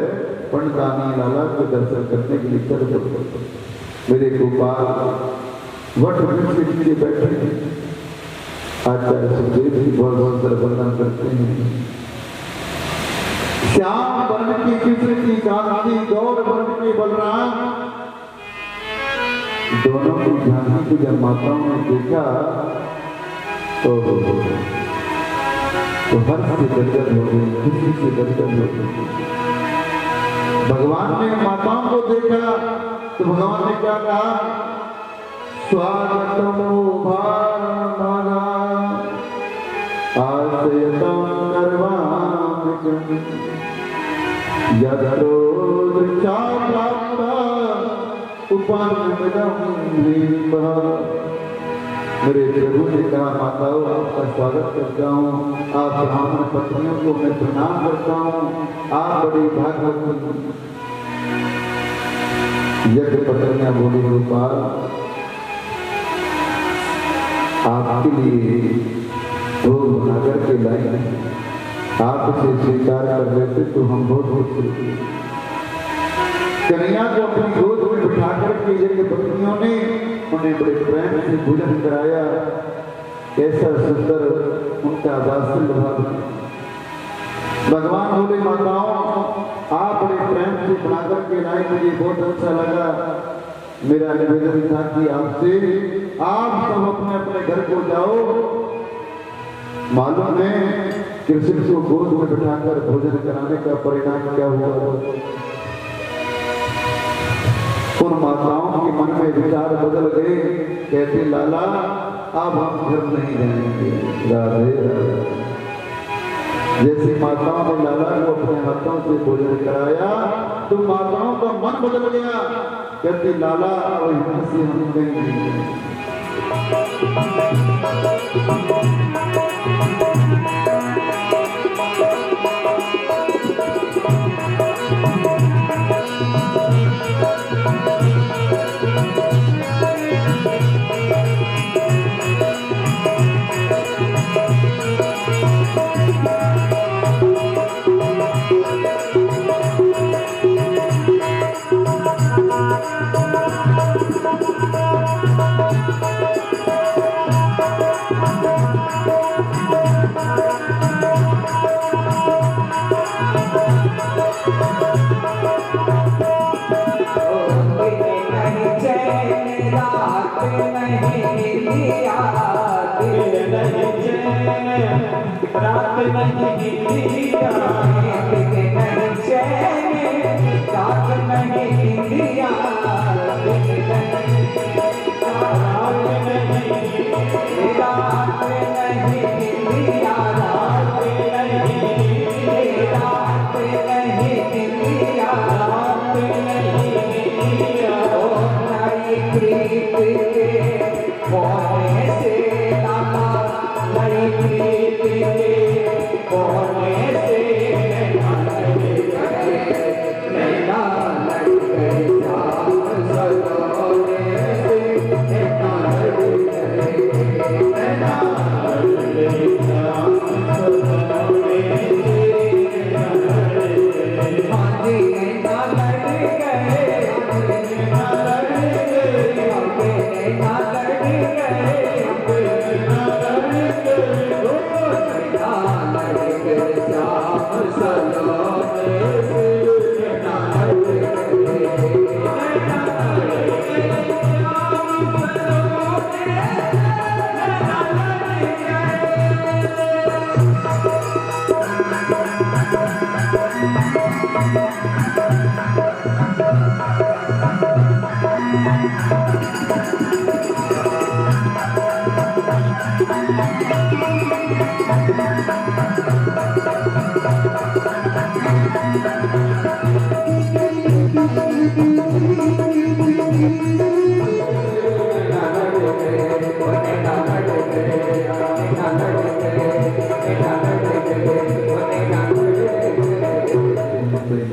पंडितानी लाला के दर्शन करने के लिए चल गए। मेरे गोपाल वट वृक्ष के नीचे बैठे थे। आचार्य सुखदेव जी बहुत बहुत वर्णन करते हैं, श्याम वर्ण की कृष्ण की कांति, गौर वर्ण के बलराम, दोनों की झांकी को जब माताओं ने देखा तो हर्ष से गदगद हो गई, खुशी से गदगद हो गई। भगवान ने माताओं को देखा तो भगवान ने क्या कहा? स्वागतम भागा आश्रयतम सर्वांगम यदरोध चाप्राप्ता उपानंदम लीपा। मेरे प्रभु ने कहा, माताओं आपका स्वागत करता हूँ, आप ब्राह्मण पत्नियों को मैं प्रणाम करता हूँ, आप बड़ी भागवत। यज्ञ पत्नियां बोली, गोपाल आपके लिए भोग बना करके लाई, आप उसे स्वीकार कर लेते तो हम बहुत खुश। कन्हैया को अपनी गोद में बिठा करके यज्ञ पत्नियों ने उन्हें बड़े प्रेम से भोजन कराया। कैसा सुंदर उनका वात्सल्य भाव। भगवान बोले, माताओं आप बड़े प्रेम से बना करके लाए, मुझे बहुत अच्छा लगा। मेरा निवेदन था कि आपसे आप सब अपने अपने घर को जाओ। मालूम है कृष्ण को गोद में बिठाकर भोजन कराने का परिणाम क्या हुआ? उन माताओं के मन में विचार बदल गए, कहते लाला अब हम घर नहीं जाएंगे। राधे राधे। जैसे माताओं ने लाला को अपने हाथों से भोजन कराया तो माताओं का मन बदल गया, कहते लाला अब यहाँ से हम नहीं। रात नहीं दिया, दिन नहीं चैन, रात नहीं दिया, दिन नहीं, रात नहीं दिया, रात नहीं दिया, रात नहीं दिया, रात नहीं दिया। ओ नई प्रीत के होने से लाला, नई प्रीत के होने से नैना लग गए,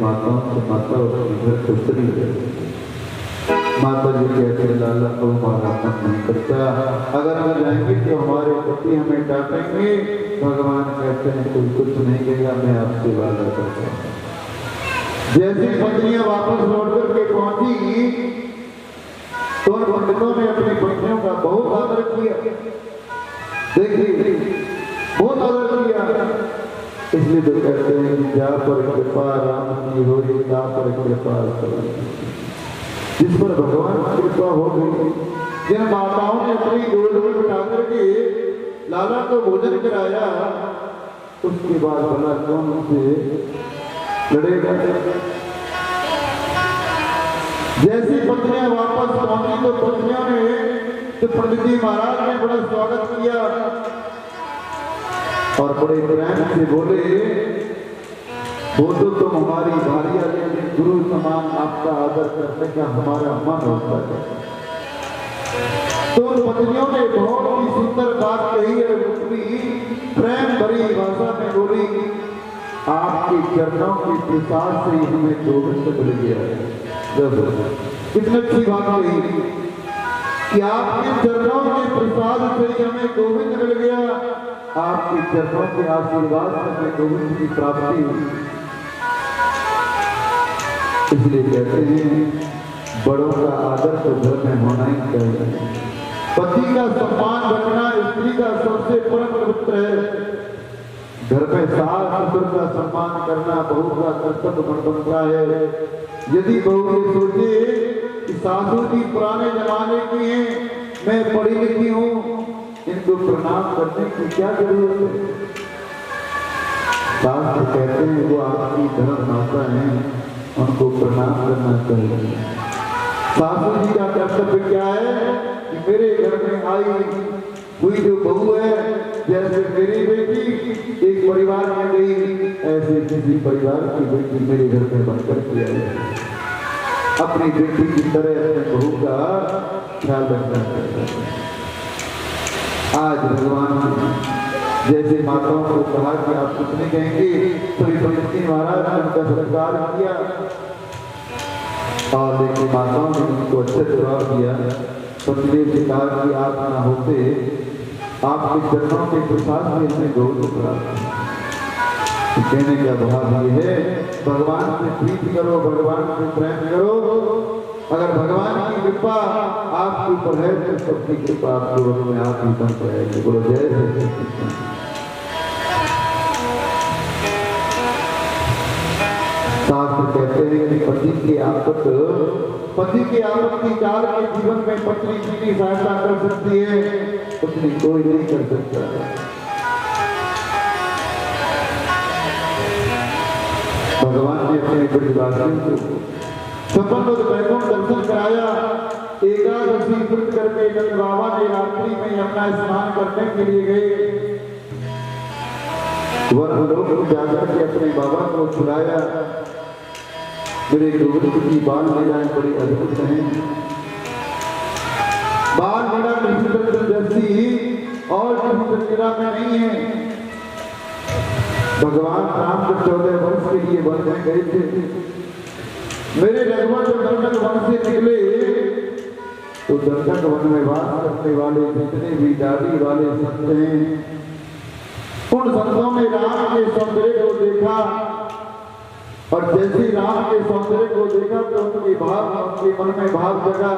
माताओं से माता उसके घर से उतरी है। माता जी कहते हैं लाला को हमारा मन नहीं करता, अगर हम जाएंगे तो हमारे पति हमें डांटेंगे। भगवान कहते हैं कोई कुछ नहीं कहेगा, मैं आपसे वादा करता हूँ। जैसी पत्नियां वापस लौट करके पहुंची तो उन पंडितों ने अपनी पत्नियों का बहुत आदर किया। देखिए बहुत आदर किया, इसलिए तो कहते हैं कि जा पर कृपा राम की हो रही, जा पर कृपा जिस पर भगवान की कृपा हो गई। जिन माताओं ने अपनी गोद में बिठा करके लाला को भोजन कराया, उसके बाद भला कौन उनसे लड़ेगा। जैसी पत्नियां वापस पहुंची तो पत्नियों ने तो पंडित जी महाराज ने बड़ा स्वागत किया और बड़े प्रेम से बोले, वो तो हमारी भारिया लेकिन गुरु समान आपका आदर करने का हमारा मन होता है। तो पत्नियों ने बहुत ही सुंदर बात कही है, प्रेम भरी भाषा में बोली, आपके चरणों के प्रसाद से ही हमें गोविंद मिल गया है। कितनी अच्छी बात कही कि आपके चरणों के प्रसाद से ही हमें गोविंद मिल गया, आपके चरणों के आशीर्वाद से हमें गोविंद की प्राप्ति हुई। इसलिए कहते हैं बड़ों का आदर तो घर में होना ही चाहिए। पति का सम्मान रखना स्त्री का सबसे परम पवित्र है। घर में सास ससुर का सम्मान करना बहू का कर्तव्य बनता है। यदि बहू ये सोचे कि सासू जी पुराने जमाने की हैं, मैं पढ़ी लिखी हूँ, इनको प्रणाम करने की क्या जरूरत है। सास तो कहते हैं वो आपकी धर्म माता है, उनको प्रणाम करना चाहिए। सासू जी का कर्तव्य क्या है कि मेरे घर में आई हुई जो बहू है, जैसे मेरी बेटी एक परिवार में गई, ऐसे किसी परिवार की बेटी मेरे घर में बनकर के आई। अपनी बेटी की तरह अपने बहू का ख्याल रखना चाहिए। आज भगवान जैसे माताओं को कहा कि आप कुछ नहीं कहेंगे, तभी पंडित जी महाराज ने उनका सत्कार किया और देखिए माताओं ने उनको अच्छे जवाब दिया। पंडित जी कहा कि आप ना होते, आपके चरणों के प्रसाद में हमें गौरव प्राप्त। कहने का भाव ये है, भगवान से प्रीति करो, भगवान से प्रेम करो। अगर भगवान की कृपा आपके ऊपर है तो सबकी कृपा आपको में आप ही बन पाएगी। बोलो जय जय। शास्त्र कहते हैं कि पति की आपत्ति काल के जीवन में पत्नी जितनी सहायता कर सकती है उतनी कोई नहीं कर सकता। भगवान ने अपने ब्रजवासियों को संपन्न वैकुंठ दर्शन कराया। एकादशी व्रत करके जब बाबा ने रात्रि में यमुना स्नान करने के लिए गए, वह लोग जाकर के अपने बाबा को छुड़ाया। मेरे गोविंद की बाल लीलाएं बड़ी अद्भुत हैं। बाल लीला कृष्ण जैसी और कृष्ण लीला में नहीं है। भगवान राम को 14 वर्ष के लिए वन में गए थे। मेरे लगभग जब दंडक वन से निकले तो दंडक वन में वास करने वाले जितने भी दाढ़ी वाले संत हैं, उन संतों ने राम के सौंदर्य को देखा और जैसे राम के सौंदर्य को देखा तो उनके मन में भाव जगा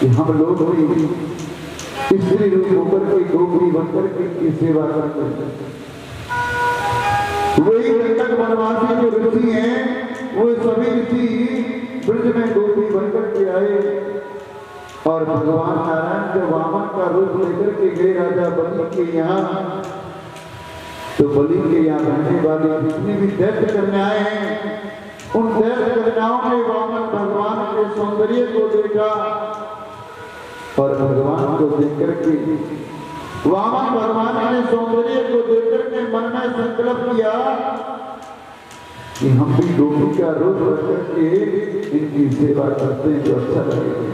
कि हम लोग भी स्त्री रूप होकर के गोपी बनकर के सेवा करते हैं। वही दंडक वनवासी जो ऋषि हैं वो सभी ऋषि ब्रज में गोपी बनकर के आए और भगवान नारायण जब वामन का रूप लेकर के गए राजा बलि के यहाँ, तो बलि के यहाँ रहने वाले जितने भी दैत्य कन्याएं हैं, उन दैत्य कन्याओं ने वामन भगवान के सौंदर्य को देखा और भगवान को देखकर के वामन भगवान के सौंदर्य को देखकर के मन में संकल्प किया कि हम भी गोपी का रूप रख करके इनकी सेवा करते हैं तो अच्छा लगेगा।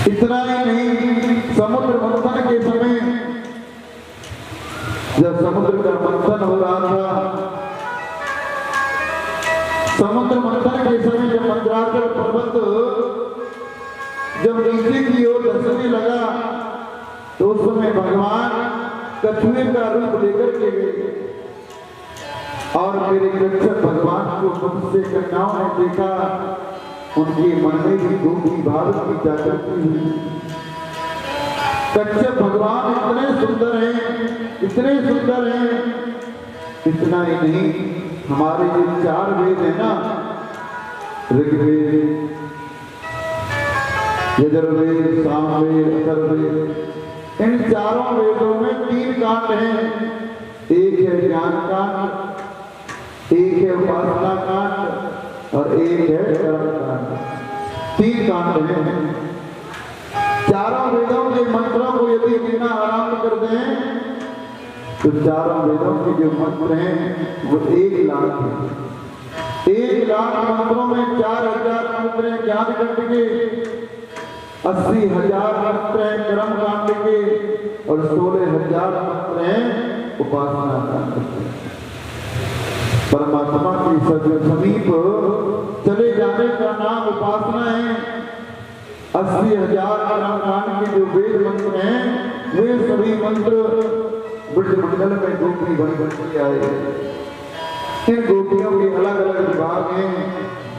इतना ही नहीं, समुद्र मंथन के समय जब समुद्र का मंथन हो रहा था, समुद्र मंथन के समय जब मंदराचल पर्वत जब नीचे की ओर धंसने लगा तो उस समय भगवान कछुए का रूप लेकर के गए और मेरे कच्छप भगवान को मुझसे कन्याओं ने देखा, उनके मन में भी गोपी भाव की जागृति हुई। कच्छप भगवान इतने सुंदर हैं, इतने सुंदर हैं। इतना ही नहीं, हमारे जो 4 वेद है ना, ऋग्वेद, यजुर्वेद, सामवेद, अथर्ववेद, इन चारों वेदों में 3 कांड हैं। एक है ज्ञान कांड, एक है उपासना कांड और एक है कर्म कांड। 3 कांड हैं। चारों वेदों के मंत्रों को यदि गिनना आरंभ कर दें तो चारों वेदों के जो मंत्र हैं वो 1 लाख हैं। 1 लाख मंत्रों में 4000 मंत्र हैं ज्ञान कांड के, 80,000 मंत्र हैं कर्म कांड के और 16,000 मंत्र हैं उपासना कांड के। परमात्मा के समीप चले जाने का नाम उपासना है। 80,000 कर्म कांड के जो वेद मंत्र हैं वे सभी मंत्र ब्रजमंडल में गोपी बन के आए। इन गोपियों के अलग अलग विभाग हैं,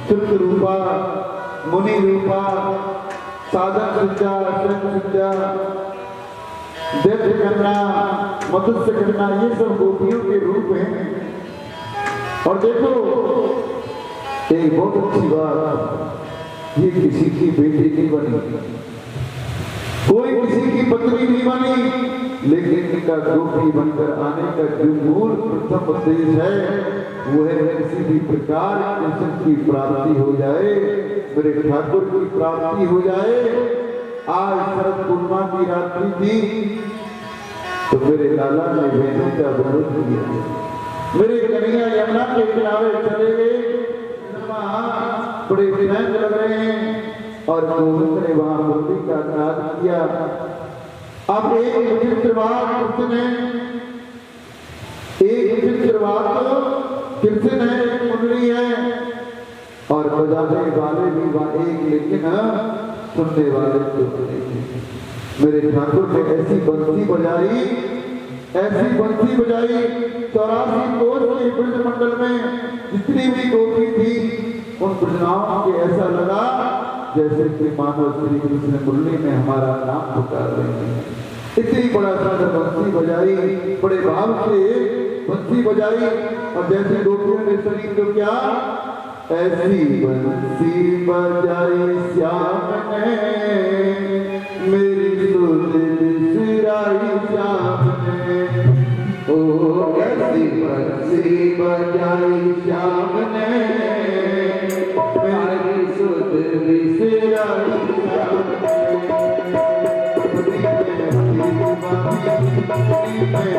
चित्त रूपा, मुनि रूपा, साधन सिद्धा, शरण सिद्धा, दैत्य कन्या, मत्स्य कन्या, ये सब गोपियों के रूप हैं। और देखो एक बहुत अच्छी बात, ये किसी की बेटी नहीं बनी, कोई किसी की पत्नी नहीं बनी, लेकिन इनका गोपी बनकर आने का जो मूल प्रथम उद्देश्य है वो है किसी भी प्रकार कृष्ण की प्राप्ति हो जाए, मेरे ठाकुर की प्राप्ति हो जाए। आज शरद पूर्णिमा की रात्रि थी तो मेरे लाला ने वेदों का विरोध किया, मेरे कन्हैया यमुना के किनारे चले गए, बड़े विनय लग रहे हैं और गोविंद ने वहां मूर्ति का अपराध किया। अब एक विचित्र बात कृष्ण है, एक मुरली है और बजाने वाले भी वहां एक, लेकिन सुनने वाले तो मेरे ठाकुर ने ऐसी बंसी बजाई, ऐसी बंसी बजाई, 84 कोस के ब्रजमंडल में जितनी भी गोपी थी उन ब्रजनाओं के ऐसा लगा जैसे कि मानो श्री कृष्ण मुरली में हमारा नाम पुकार रहे हैं। इतनी बड़ा सुंदर बंसी बजाई, बड़े भाव से बंसी बजाई और जैसे गोपियों ने शरीर को क्या ऐसी बंसी बजाई श्याम ने, मेरी सुध बिसराई श्याम ने, ओ ऐसी बंसी बजाई श्याम ने, मेरी सुध बिसराई श्याम ने। मैं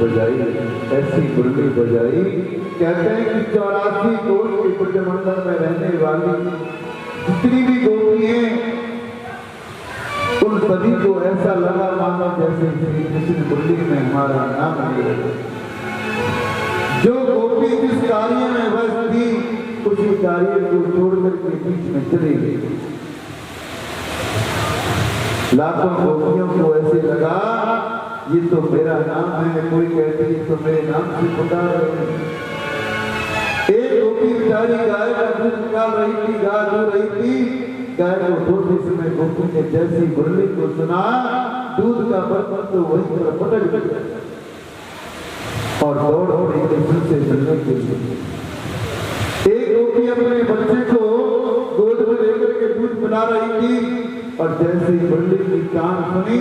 बजाई ऐसी मुरली बजाई। कहते हैं कि 84 कोष के ब्रह्मंडल में रहने वाली जितनी भी गोपियां उन सभी को ऐसा लगा मानो जैसे श्री कृष्ण मुरली में हमारा नाम ले। जो गोपी जिस कार्य में व्यस्त थी उसी कार्य को छोड़कर के बीच में चली गई। लाखों गोपियों को ऐसे लगा ये तो मेरा नाम है, कोई कहती है तो मेरे नाम से पुकार रहे हैं। एक गोपी बेचारी गाय का दूध निकाल रही थी, गाय धो रही थी। गाय को धोते समय गोपी ने जैसी मुरली को सुना दूध का बर्तन तो वहीं पर पटक गया और दौड़ पड़ी कृष्ण से मिलने के लिए। एक गोपी अपने बच्चे को गोद में लेकर के दूध पिला रही थी और जैसे ही मुरली की कान सुनी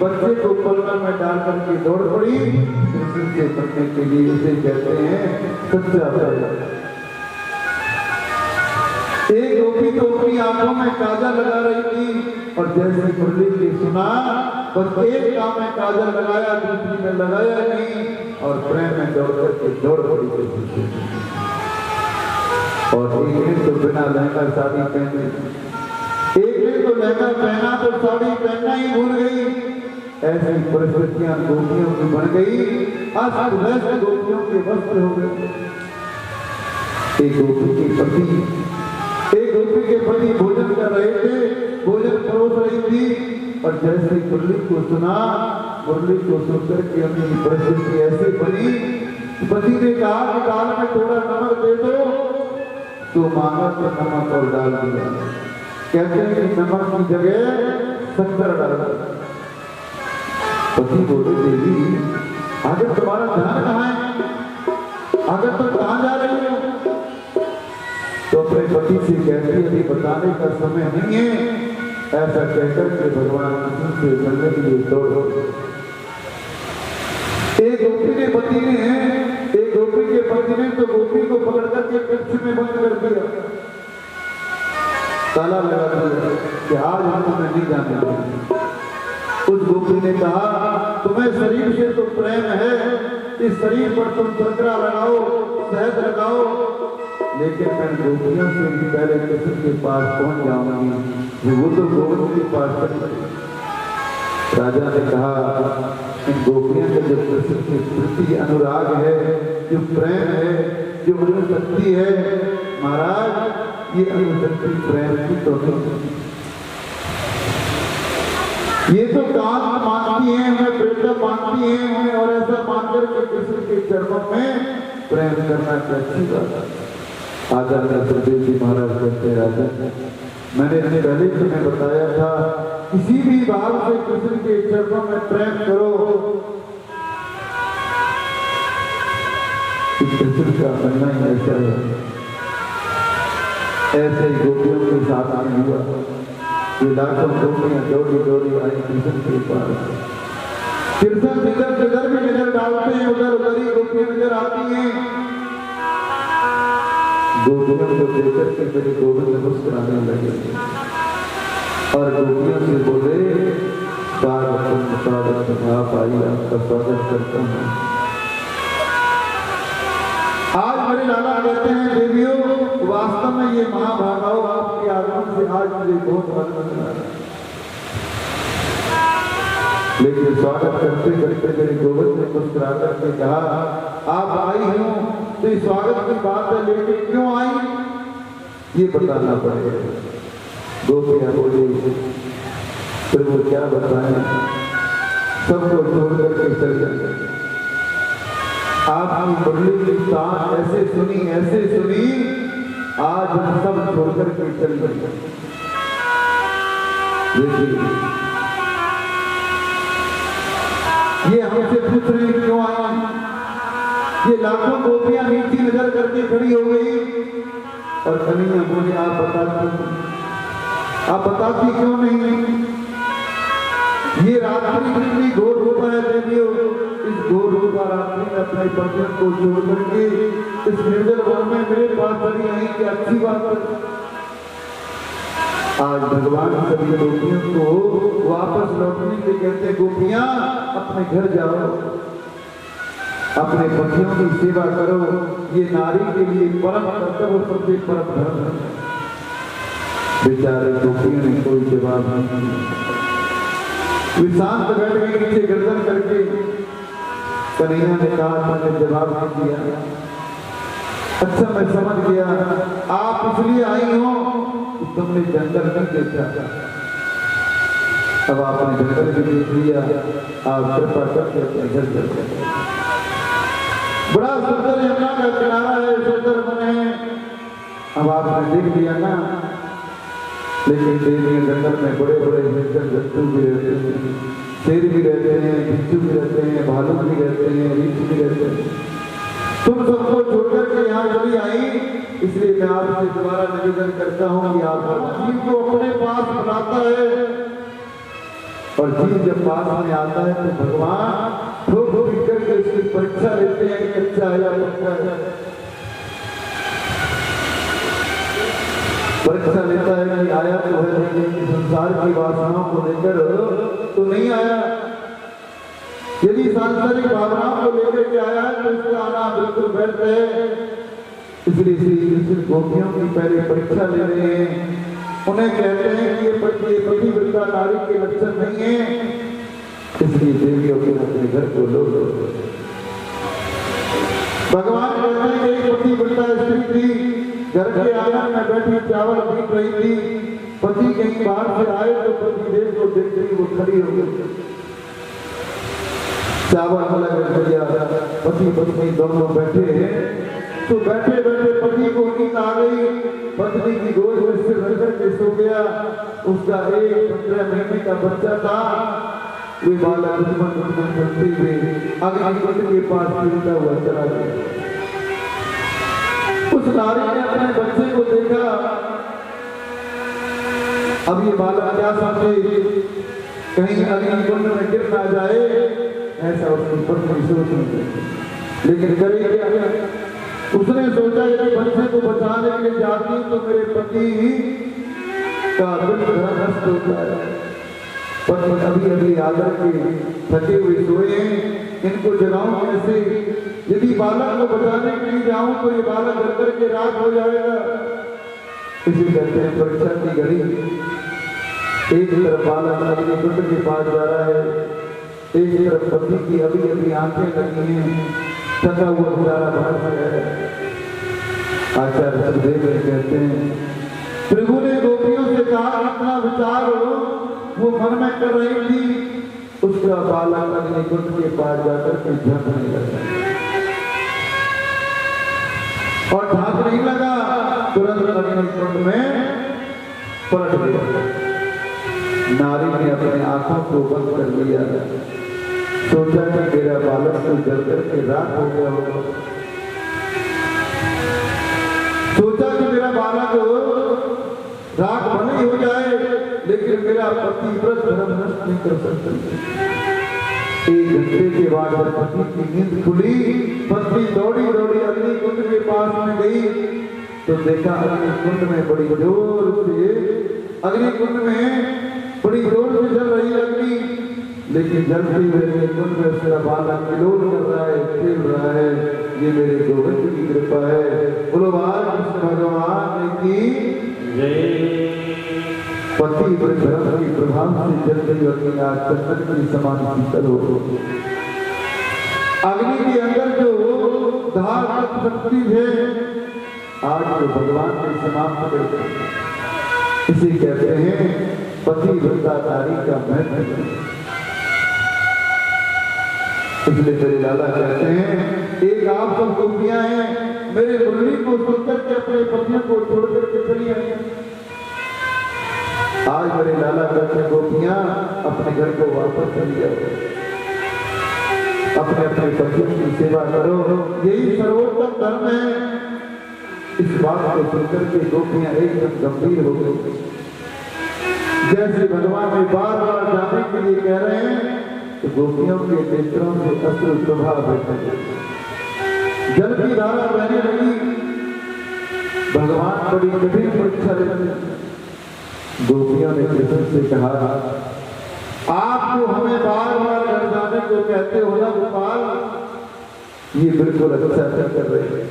बच्चे को पलना में डाल करके दौड़ पड़ी कृष्ण से मिलने के लिए। इसे कहते हैं सच्चा प्रेम। एक गोपी तो अपनी आंखों में काजल लगा रही थी और जैसे मुरली की सुना बस एक काम में काजल लगाया, दूसरी में लगाया नहीं और प्रेम में दौड़ करके दौड़ पड़ी। और एक ने तो बिना लहंगा साड़ी पहने, एक ने तो लहंगा पहना तो साड़ी पहनना ही भूल गई। ऐसी परिस्थितियां गोपियों की बन गई, अस्त व्यस्त गोपियों के वस्त्र हो गए। एक गोपी के पति भोजन कर रहे थे, भोजन परोस रही थी और जैसे मुरली को सुना, मुरली को सुनकर के उनकी परिस्थिति ऐसे बनी। पति ने कहा कि दाल में थोड़ा नमक दे दो, तो मांगा तो नमक और डाल दिया। कहते हैं कि नमक की जगह शक्कर डाल दिया। पति बोले देवी आगे तुम्हारा ध्यान कहाँ है, आगे तुम कहाँ जा रही हो? तो अपने पति से कहती है अभी बताने का समय नहीं है। ऐसा कहकर के भगवान कृष्ण से मिलने के लिए दौड़ो। एक गोपी के पति ने तो गोपी को पकड़ करके कक्ष में बंद कर दिया, ताला लगा दिया कि आज हम तुम्हें नहीं जाने देंगे। उस गोपी ने कहा तुम्हें शरीर से तो प्रेम है, इस शरीर पर तुम संतरा लगाओ, शहद लगाओ, लेकिन मैं गोपियों से भी पहले कृष्ण के पास पहुंच जाऊंगी। वो तो गोविंद के पास चली। राजा ने कहा इन गोपियों का जो कृष्ण के प्रति अनुराग है, जो प्रेम है, जो अनुशक्ति है, महाराज ये अनुशक्ति प्रेम की तो नहीं, ये तो कांत मानती है, हमें प्रेम मानती है, हमें और ऐसा मानकर के कृष्ण के चरणों में प्रेम करना अच्छी बात है। आचार्य सुखदेव जी महाराज कहते हैं राजा मैंने पहले तुम्हें बताया था किसी भी भाव से कृष्ण के चरणों में प्रेम करो। कृष्ण का बनना ही ऐसा है। ऐसे ही गोपियों के साथ में हुआ। ये लाखों गोपियां दौड़ी दौड़ी आई कृष्ण के पास। कृष्ण जिधर भी नजर डालते हैं उधर उधर ही गोपियां नजर आती हैं। गोपियों को देखकर के मेरे गोविंद मुस्कुराने लगे और गोपियों से बोले स्वागत आप आई, आपका स्वागत करता हूँ। आज मेरे लाला कहते हैं देवियों वास्तव में ये महाभागाओं आपके आगमन से आज मुझे बहुत आनंद आ रहा है, लेकिन स्वागत करते करते मेरे गोविंद ने मुस्कुरा करके कहा आप आई हूँ तो स्वागत की बात है, लेकिन क्यों आई ये बताना पड़ेगा। गोपियां बोली फिर वो क्या बताएं, सबको छोड़ करके चल गए। आपकी मुरली की तान ऐसे सुनी आज हम सब छोड़ करके चल गए। देखिए ये हमसे पूछ रही क्यों आई। ये लाखों गोपियां नीची नजर करके खड़ी हो गई और कन्हैया बोले आप बताती क्यों नहीं। ये रात्रि कितनी घोर रूप है देवियों, इस घोर रूपा रात्रि में अपने पतियों को छोड़ करके इस निर्जल वन में मेरे पास चली आई कि अच्छी बात है। आज भगवान सभी गोपियों को वापस लौटने के कहते गोपियां अपने घर जाओ, अपने पतियों की सेवा करो, ये नारी के लिए परम कर्तव्य और सबसे परम धर्म है। बेचारे गोपियों ने कोई जवाब नहीं दिया। वे शांत बैठ के नीचे गर्दन करके कन्हैया ने कहा, मैंने जवाब नहीं दिया। अच्छा मैं समझ गया, आप इसलिए आई हो कि तुमने जंगल नहीं देखा। अब आपने जंगल भी देख लिया, आप कृपा करके अपने घर चलते। बड़ा सुंदर यमुना का किनारा है, सुंदर बने। अब आपने देख लिया ना, लेकिन देवी जंगल में बड़े बड़े जंतु भी रहते हैं, शेर भी रहते हैं, बिच्छू भी रहते हैं, भालू भी रहते हैं, रीछ भी रहते हैं। तुम सबको छोड़कर के यहाँ चली आई, इसलिए मैं आपसे दोबारा निवेदन करता हूँ कि आप जीव को अपने पास बुलाता है, और जीव जब पास में आता है तो भगवान ठोक ठोक करके उसकी परीक्षा लेते हैं कि अच्छा है या पक्का है। परीक्षा लेता है कि आया तो है, लेकिन संसार की वासनाओं को लेकर तो नहीं आया। यदि सांसारिक भावनाओं को लेकर के आया है तो इसका आना बिल्कुल व्यर्थ है। इसलिए श्री कृष्ण गोपियों की पहले परीक्षा ले रहे हैं। उन्हें कहते हैं कि ये पतिव्रता नारी के लक्षण नहीं है, इसलिए देवियों के अपने घर को लो। भगवान कहते हैं कि एक पतिव्रता स्त्री थी, घर के आंगन में बैठी चावल पीट रही थी। पति कहीं बाहर से आए तो पति देव को देखते वो खड़ी हो गई। चावल अलग रख दिया, पति पत्नी दोनों बैठे हैं। तो बैठे बैठे पति को नींद आ गई, पत्नी की गोद में सिर रखकर के सो गया। उसका एक 15 महीने का बच्चा था। वे बालक दुश्मन करते हुए अग्निकुंड के पास गिरता हुआ चला गया। उस नारी ने अपने बच्चे को देखा। अब ये बालक क्या समझे, कहीं अग्निकुंड में गिर ना जाए, ऐसा उसकी पत्नी सोच रही। लेकिन करे क्या, उसने सोचा कि बच्चे को बचाने के लिए जाती तो मेरे पति का दिल नष्ट हो जाए। पत्नी अभी अभी आदर के थके हुए सोए हैं, इनको जगाऊं कैसे? यदि बालक को बचाने के लिए जाऊं तो ये बालक अंदर के रात हो जाएगा। इसी कहते हैं परीक्षा की घड़ी। एक तरफ बालक अग्निकुंड के पास जा रहा है, एक तरफ पति की अभी अभी आंखें लगी हैं, थका हुआ गुजारा बाहर से है। आचार्य सुखदेव कहते हैं, प्रभु ने गोपियों से कहा अपना विचार वो मन में कर रही थी। उसका बालक अग्निकुंड के पास जाकर के झांकने लगा, और झांकने लगा, तुरंत अग्निकुंड में पलट गया। नारी ने अपने आंखों को बंद कर लिया, सोचा कि मेरा बालक तो जल करके राख हो गया होगा। सोचा कि मेरा बालक राख भले ही हो जाए, लेकिन मेरा पतिव्रत धर्म नष्ट नहीं कर सकता। 1 घंटे के बाद जब पति की नींद खुली, पत्नी दौड़ी दौड़ी अग्निकुंड के पास में गई तो देखा अग्निकुंड में बड़ी जोर से जल रही अग्नि, लेकिन जलते हुए कुंड में उसका बालक किलोल कर रहा है, खेल रहा है। ये मेरे गोविंद की कृपा है। बोलो कृष्ण भगवान की जय। पति धर्म की प्रभाव से जल रही अग्नि आज चंदन की समान शीतल हो। अग्नि के अंदर जो धार शक्ति है आज तो भगवान ने समाप्त कर दिया। इसे कहते हैं पतिव्रता नारी का महत्व। इसलिए मेरे लाला कहते हैं, एक आप सब गोपियां हैं, मेरे मुरली को सुनकर के अपने पतियों को छोड़कर के चली आई। आज मेरे लाला कहते हैं, गोपियां अपने घर को वापस चली जाओ, अपने अपने पतियों की सेवा करो, यही सर्वोत्तम धर्म है। इस बात को सुनकर के गोपियां एकदम गंभीर हो गई, जैसे भगवान में बार बार जाने के लिए कह रहे हैं। तो गोपियों के नेत्रों से अश्रु प्रभाव बैठे, जल की धारा बहने लगी। भगवान बड़ी कठिन परीक्षा लेते। गोपियों ने कृष्ण से कहा, आप तो हमें बार बार घर जाने को कहते हो ना गोपाल, ये बिल्कुल अच्छा नहीं कर रहे।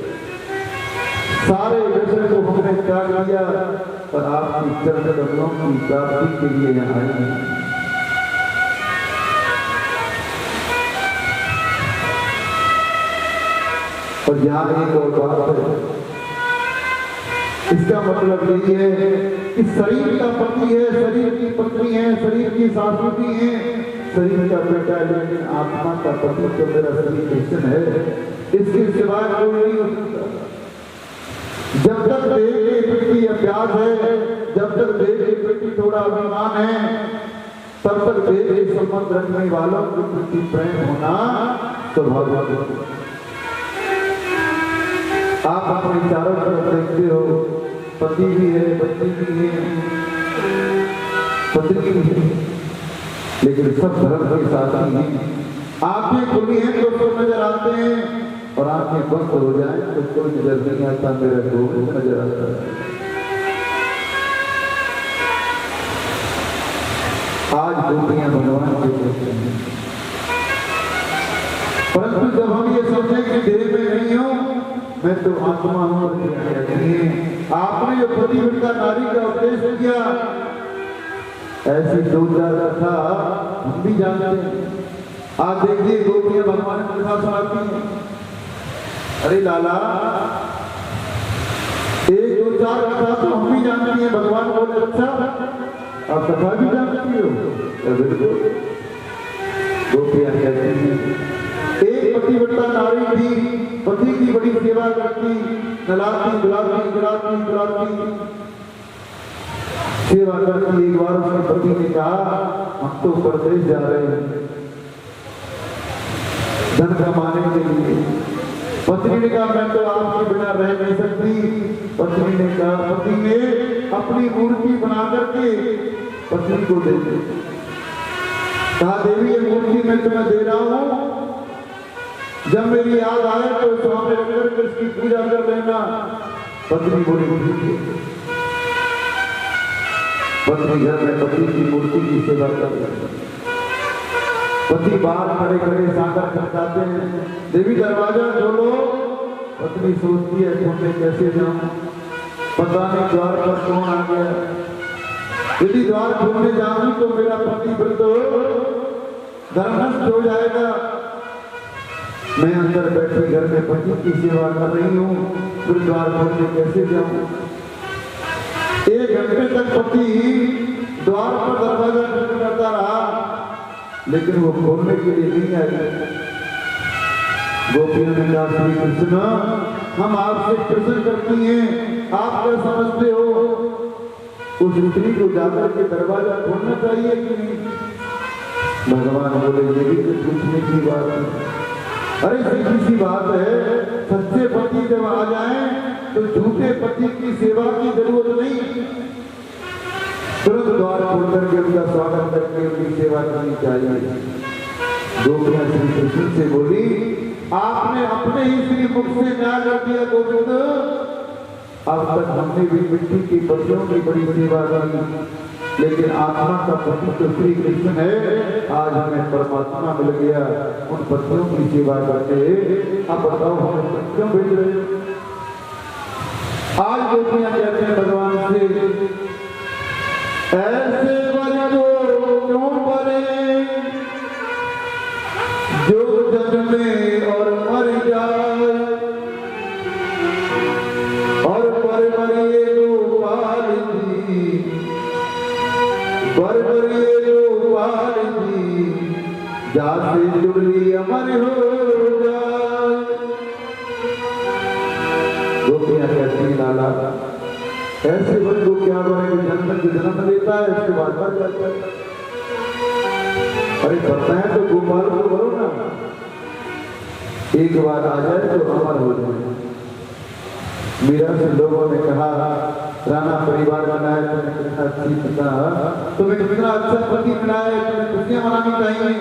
सारे विषय को हमने त्याग दिया और आपकी चरण कमलों की प्राप्ति के लिए यहाँ आए हैं। और यहाँ एक और बात है, इसका मतलब यही है कि शरीर का पति है, शरीर की पत्नी है, शरीर की सासुती है, शरीर का बेटा है, लेकिन आत्मा का पति तो मेरा श्री कृष्ण है, इसके सिवाय कोई नहीं हो सकता। जब तक देह के प्रति अभ्यास है, जब तक देह के प्रति थोड़ा अभिमान है, तब तक देह के संबंध रखने वालों के प्रति प्रेम होना स्वाभाविक है। आप अपने चारों तरफ देखते हो, पति भी है, पत्नी भी है, पत्नी भी है, लेकिन सब धर्म के साथी हैं। आंखें खुली हैं तो सब नजर आते हैं, और आंखें बंद हो जाए तो कोई नजर नहीं आता, मेरा दोस्त नजर आता है। आज गोपियां भगवान के दोस्त हैं, परंतु जब हम ये समझें कि देह में नहीं हूं, मैं तो आत्मा हूं, आपने जो पतिव्रता नारी का उपदेश किया, ऐसी दो चार कथा हम भी जानते हैं। आज देखिए गोपियां भगवान की कथा सुनाती हैं, अरे लाला एक दो चार कथा तो हम भी जानती हैं। भगवान बोले अच्छा आप कथा भी जानती हो? बिल्कुल। गोपियां कहती हैं एक पतिव्रता नारी थी, पति की बड़ी सेवा करती, नलाती बुलाती गिराती बुलाती सेवा करती। एक बार उसके पति ने कहा हम तो परदेश जा रहे हैं धन कमाने के लिए। पत्नी ने कहा मैं तो आपके बिना रह नहीं सकती। पत्नी ने कहा, पति ने अपनी मूर्ति बना करके पत्नी को दे दी। कहा देवी ये मूर्ति मैं तुम्हें दे रहा हूं, जब मेरी याद आए तो सामने रखकर इसकी पूजा कर लेना। पत्नी बोली ठीक है। पत्नी घर में पति की मूर्ति की सेवा कर रही है। पति बाहर खड़े खड़े सागर खटकाते हैं, देवी दरवाजा खोलो। पत्नी सोचती है खोलने कैसे जाऊं, पता नहीं द्वार पर कौन आ गया। यदि द्वार खोलने जाऊं तो मेरा पति फिर तो धर्मस्थ हो जाएगा। मैं अंदर बैठे घर में पति की सेवा कर रही हूँ, फिर द्वार खोलने कैसे जाऊं। 1 घंटे तक पति द्वार पर दरवाजा खटखटाता रहा, लेकिन वो खोलने के लिए नहीं आई। गोपियों ने कहा श्री कृष्ण हम आपसे प्रश्न करती हैं, आप क्या समझते हो उस स्त्री को जाकर के दरवाजा खोलना चाहिए कि नहीं? भगवान बोले ये भी कुछ पूछने की बात है। अरे सीधी सी बात है, सच्चे पति जब आ जाए तो झूठे पति की सेवा की जरूरत नहीं, तुरंत द्वार खोल करके उनका स्वागत करके उनकी सेवा करनी चाहिए। गोपियां श्री कृष्ण से बोली आपने अपने ही श्री मुख से न्याय कर दिया गोविंद, अब तक हमने भी मिट्टी की पतियों की बड़ी सेवा की, लेकिन आत्मा का पति तो श्री कृष्ण है। आज हमें परमात्मा मिल गया, उन पतियों की सेवा करके अब बताओ हमें क्यों भेज रहे हो? आज गोपियां कहते हैं भगवान से ऐसे वर को क्यों परे जो जन्मे और मर जाए, और पर मरिए गोपाल जी, पर मरिए गोपाल जी, जासे जुड़ली अमर हो जाए। गोपियां कहती हैं लाला ऐसे वर को क्या बने, जन्म लेता है उसके बाद मर जाता है। अरे करता है तो गोपाल को करो ना, एक बार आ जाए तो अमर हो जाए। मीरा से लोगों ने कहा राणा परिवार बनाया, तुम्हें कितना अच्छी पिता, तुम्हें कितना अच्छा पति मिला है, तुम्हें खुशियां मनानी चाहिए।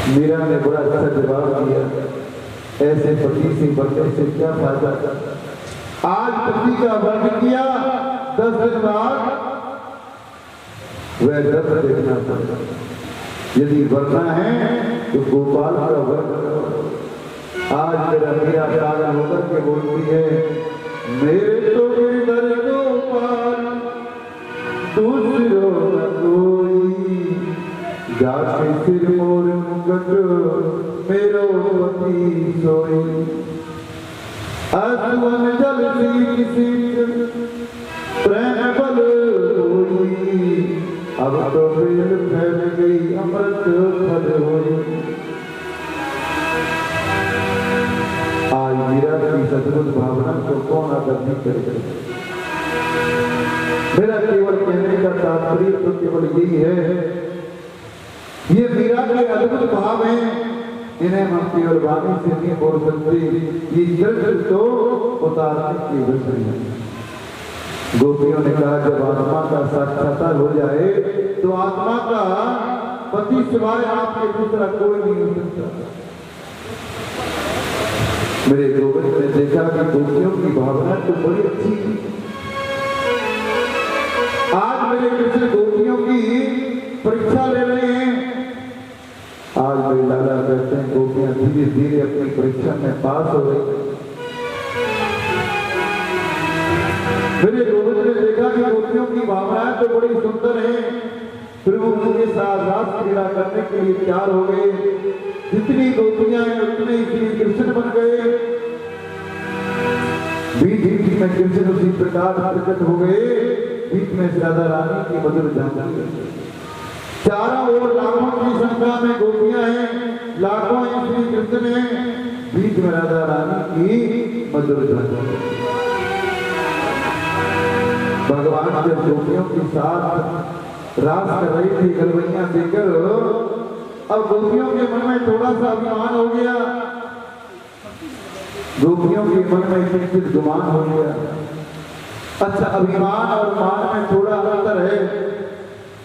मीरा ने बड़ा अच्छा जवाब दिया, ऐसे पति से बढ़ने से क्या फायदा। आज पति का वर्णन किया, 10 दिन बाद वह रथ देखना पड़ेगा। यदि वरना है तो गोपाल का वर्णन करो। आज मेरा मीरा पागल होकर के बोलती है मेरे तो गिरधर गोपाल दूसरो न कोई, जाके सिर मोर मुकुट मेरो पति सोई असुवन जल सीत सीत प्रेम बल होई अब तो बेल फैल गई अमृत फल होई। आज मीरा की सद्गुण भावना को कौन आदर नहीं करे। मेरा केवल कहने का तात्पर्य तो केवल यही है, ये मीरा के अद्भुत भाव हैं, इन्हें हम केवल वाणी से नहीं बोल सकते, ये जल तो उतारने की विषय है। गोपियों ने कहा जब आत्मा का साक्षात्कार हो जाए तो आत्मा का पति सिवाय आपके दूसरा कोई नहीं हो सकता। मेरे गोविंद ने देखा कि गोपियों की भावना तो बड़ी अच्छी थी। आज मेरे कृष्ण गोपियों की परीक्षा ले रहे हैं। आज मेरे लाला कहते हैं गोपियां धीरे धीरे अपनी परीक्षा में पास हो गई। मेरे गोविंद ने देखा कि गोपियों की भावनाएं तो बड़ी सुंदर हैं, फिर वो उनके साथ रास क्रीड़ा करने के लिए तैयार हो गए। जितनी गोपियां हैं उतने ही श्री कृष्ण बन गए। बीच बीच में कृष्ण उसी प्रकार प्रकट हो गए, बीच में राधा रानी की मधुर झांकी। चारों ओर लाखों की संख्या में गोपियां हैं, लाखों ही श्री कृष्ण हैं, बीच में राधा रानी की मधुर झांकी। भगवान जब गोपियों के साथ रास कर रही थी गलवैया देकर, अब गोपियों के मन में थोड़ा सा अभिमान हो गया, गोपियों के मन में किंचित गुमान हो गया। अच्छा, अभिमान और मान में थोड़ा अंतर है।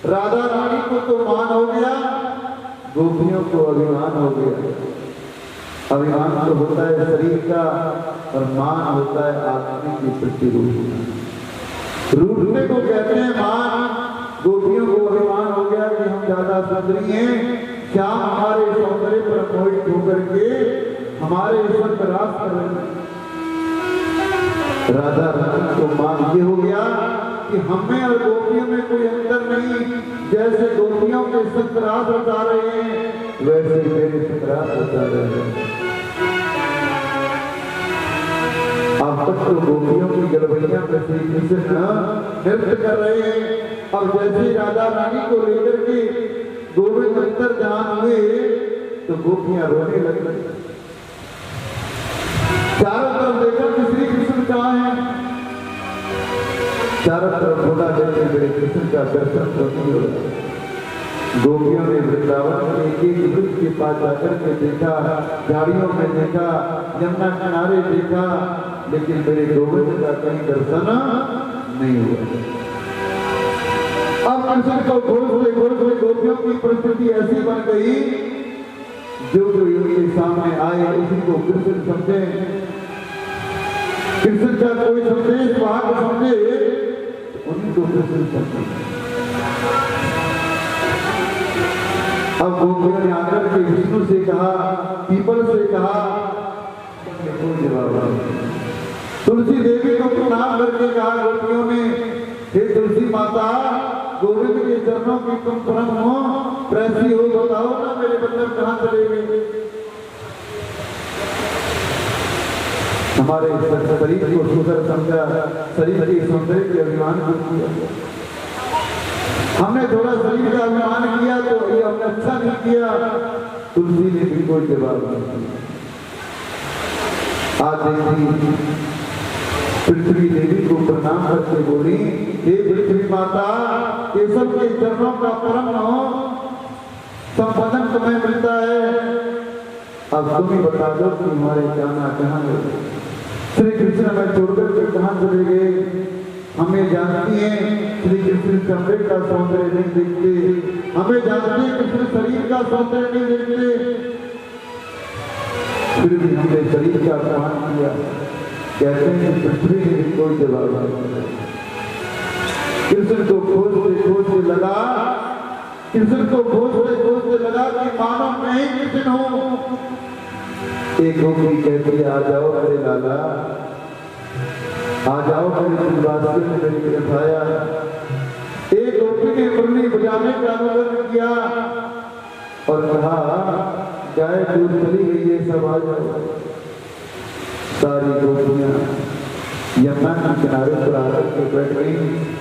राधा रानी को तो मान हो गया, गोपियों को अभिमान हो गया। अभिमान तो होता है शरीर का और मान होता है आत्मा की प्रतिरूप। रूठने को कहते हैं मान। गोपियों को अभिमान हो गया कि हम ज्यादा सुंदरी हैं, श्याम हमारे सौंदर्य पर मोहित होकर के हमारे संग रास कर रहे हैं। राधा रानी को मान ये हो गया कि हमें और गोपियों में कोई अंतर नहीं। जैसे गोपियों के संग रास बता रहे हैं वैसे मेरे संग रास बता रहे हैं। अब तक तो गोपियों की गलवैया में श्री कृष्ण नृत्य कर रहे हैं। अब जैसे राधा रानी को लेकर के गोविंद अंतर ध्यान हुए तो गोपियां रोने लगी। चारों तरफ देखा कि श्री कृष्ण कहाँ है। चारों तरफ ढूंढा देखे मेरे कृष्ण का दर्शन तो नहीं हो रहा। गोपियों ने वृंदावन में एक एक वृक्ष के पास जाकर के देखा, झाड़ियों में देखा, यमुना किनारे देखा, लेकिन मेरे गोविंद का कहीं दर्शन नहीं हुआ। अब कृष्ण को खोजते खोजते गोपियों की परिस्थिति ऐसी बन गई, जो कोई उनके सामने आए उसी को कृष्ण समझे, कृष्ण का कोई संदेश भाग समझे उन्हीं को कृष्ण समझे। अब गोपियों ने आकर के विष्णु से कहा, पीपल से कहा, कोई जवाब नहीं। तुलसी देवी को प्रणाम करके कहा गोपियों ने, हे तुलसी माता, गोविंद के चरणों की तुम परम हो, प्रेसी हो, बताओ ना मेरे बंधन कहाँ चले गए। हमारे शरीर को सुंदर समझा, शरीर के सौंदर्य के अभिमान को किया। हमने थोड़ा शरीर का अभिमान किया तो ये हमने अच्छा नहीं किया। तुलसी ने भी कोई जवाब नहीं दिया। आज देखिए पृथ्वी देवी को प्रणाम करके बोली, हे पृथ्वी माता, केशव के चरणों का परम हो, संपदन तुम्हें मिलता है। अब तुम ही बता दो कि हमारे जाना कहाँ गए। श्री कृष्ण में छोड़कर के कहाँ चले गए। हमें जानती हैं श्री कृष्ण चमड़े का सौंदर्य नहीं देखते, हमें जानते हैं कृष्ण शरीर का सौंदर्य नहीं देखते, फिर भी हमने शरीर का अपमान किया। कहते हैं कि पृथ्वी ने भी कोई जवाब नहीं। कृष्ण को खोजते खोजते लगा, कृष्ण को खोजते खोजते लगा कि मानो मैं ही कृष्ण हूँ। एक गोपी कहती है, आ जाओ मेरे लाला, आ जाओ मेरे दिलवासी ने मेरी तरफ आया। एक गोपी ने मुरली बजाने का अनुरोध किया, और कहा गाय दूर चली गई है, सब आ जाओ। सारी गोपियां यमुना के किनारे पर आकर के बैठ गई,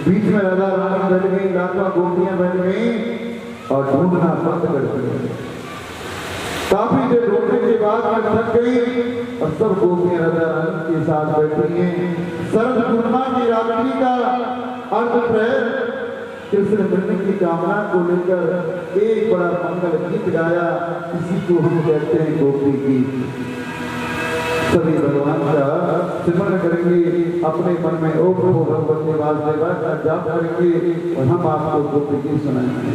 बीच में राधा रानी बैठ गई, लाखों गोपियां बैठ गई और ढूंढना बंद कर दिया। काफी देर ढूंढने के बाद में थक गई और सब गोपियां राधा रानी के साथ बैठी हैं। शरद पूर्णिमा की रात्रि का अर्थ है, कृष्ण मिलने की कामना को लेकर एक बड़ा मंगल गीत गाया, इसी को हम कहते हैं गोपी गीत। सभी भगवान का सिमरन करेंगे, अपने मन में ओम भगवती वासुदेवा का जाप करेंगे और हम आपको गोपी गीत सुनाएंगे।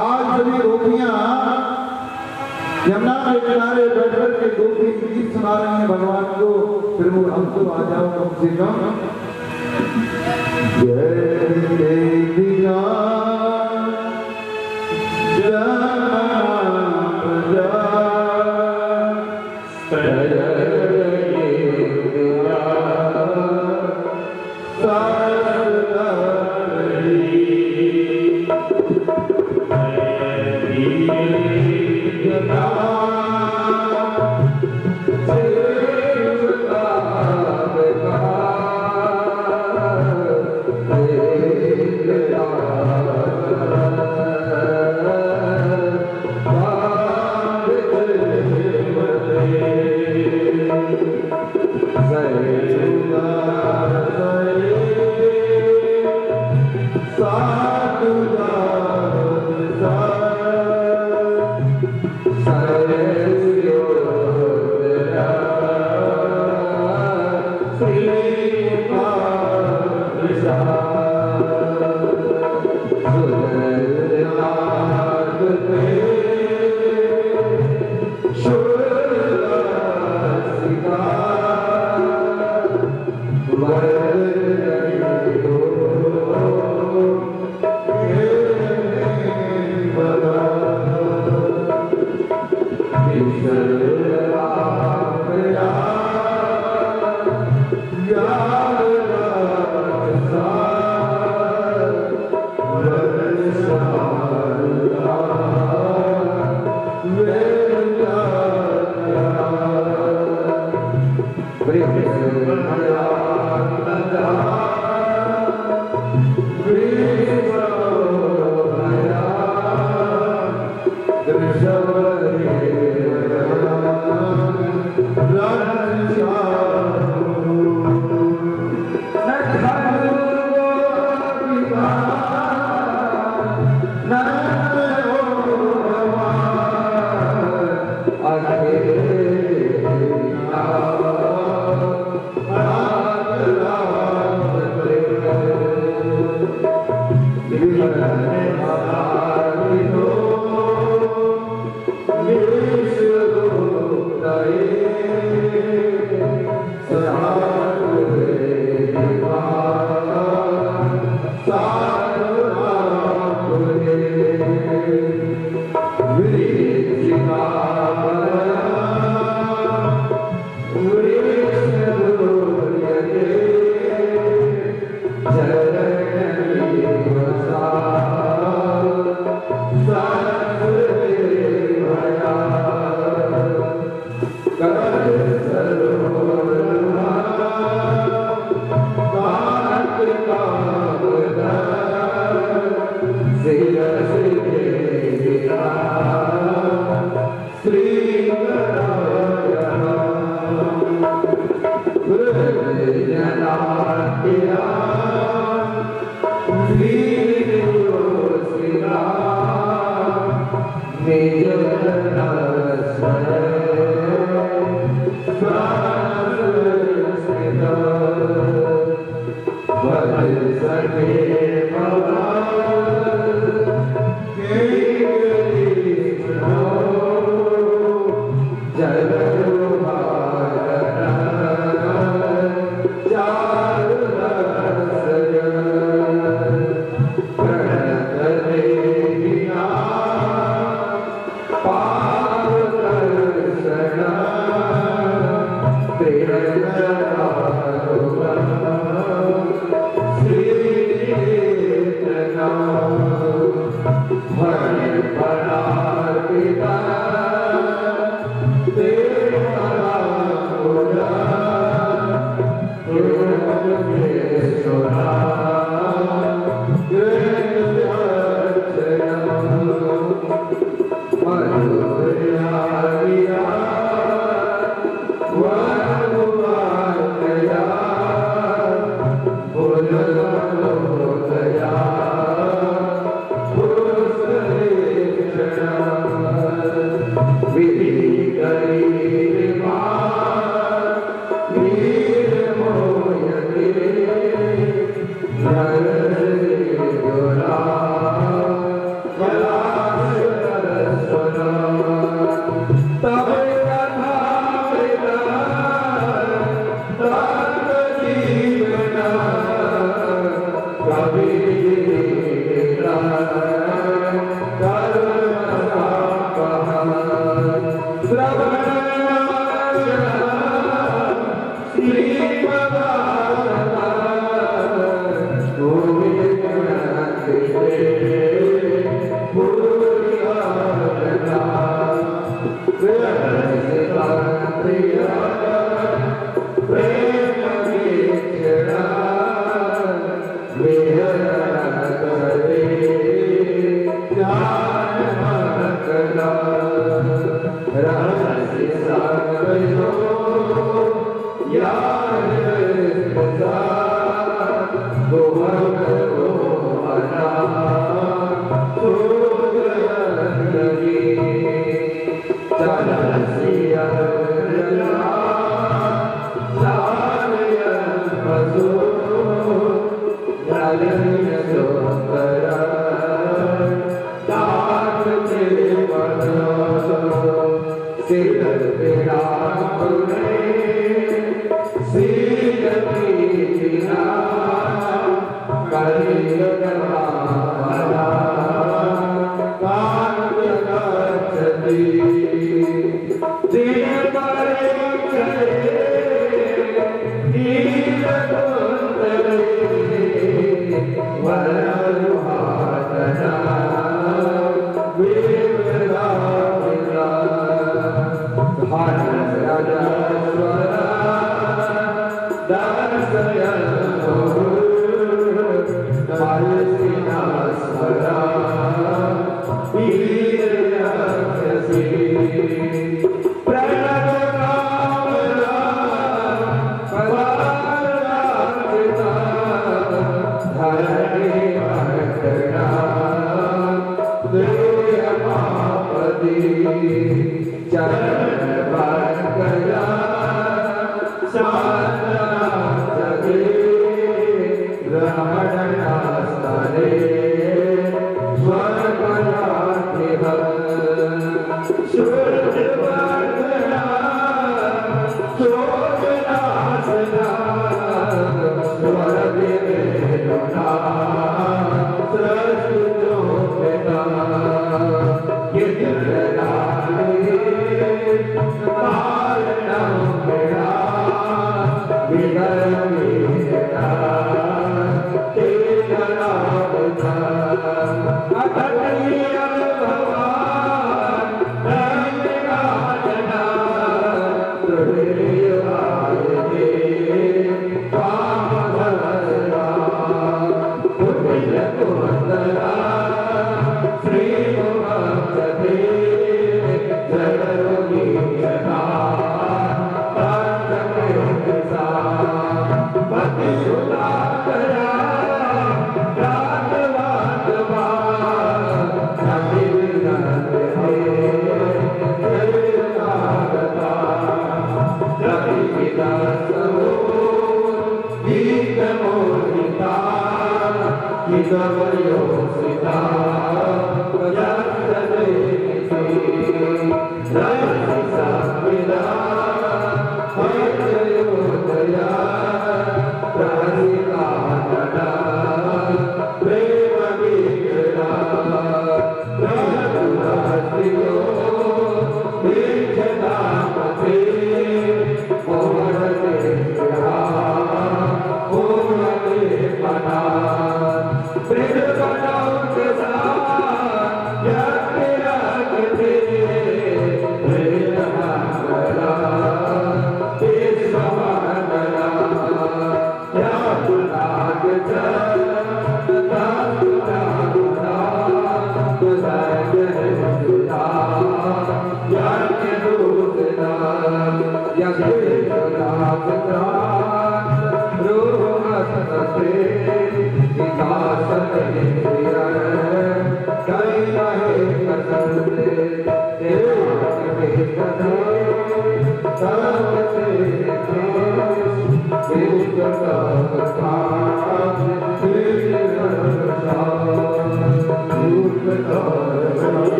आज सभी गोपियां यमुना के किनारे बैठकर के गोपी गीत सुना रहे हैं भगवान को। फिर वो हम तो आ जाओ कम से कम। जय देविया Hare Krishna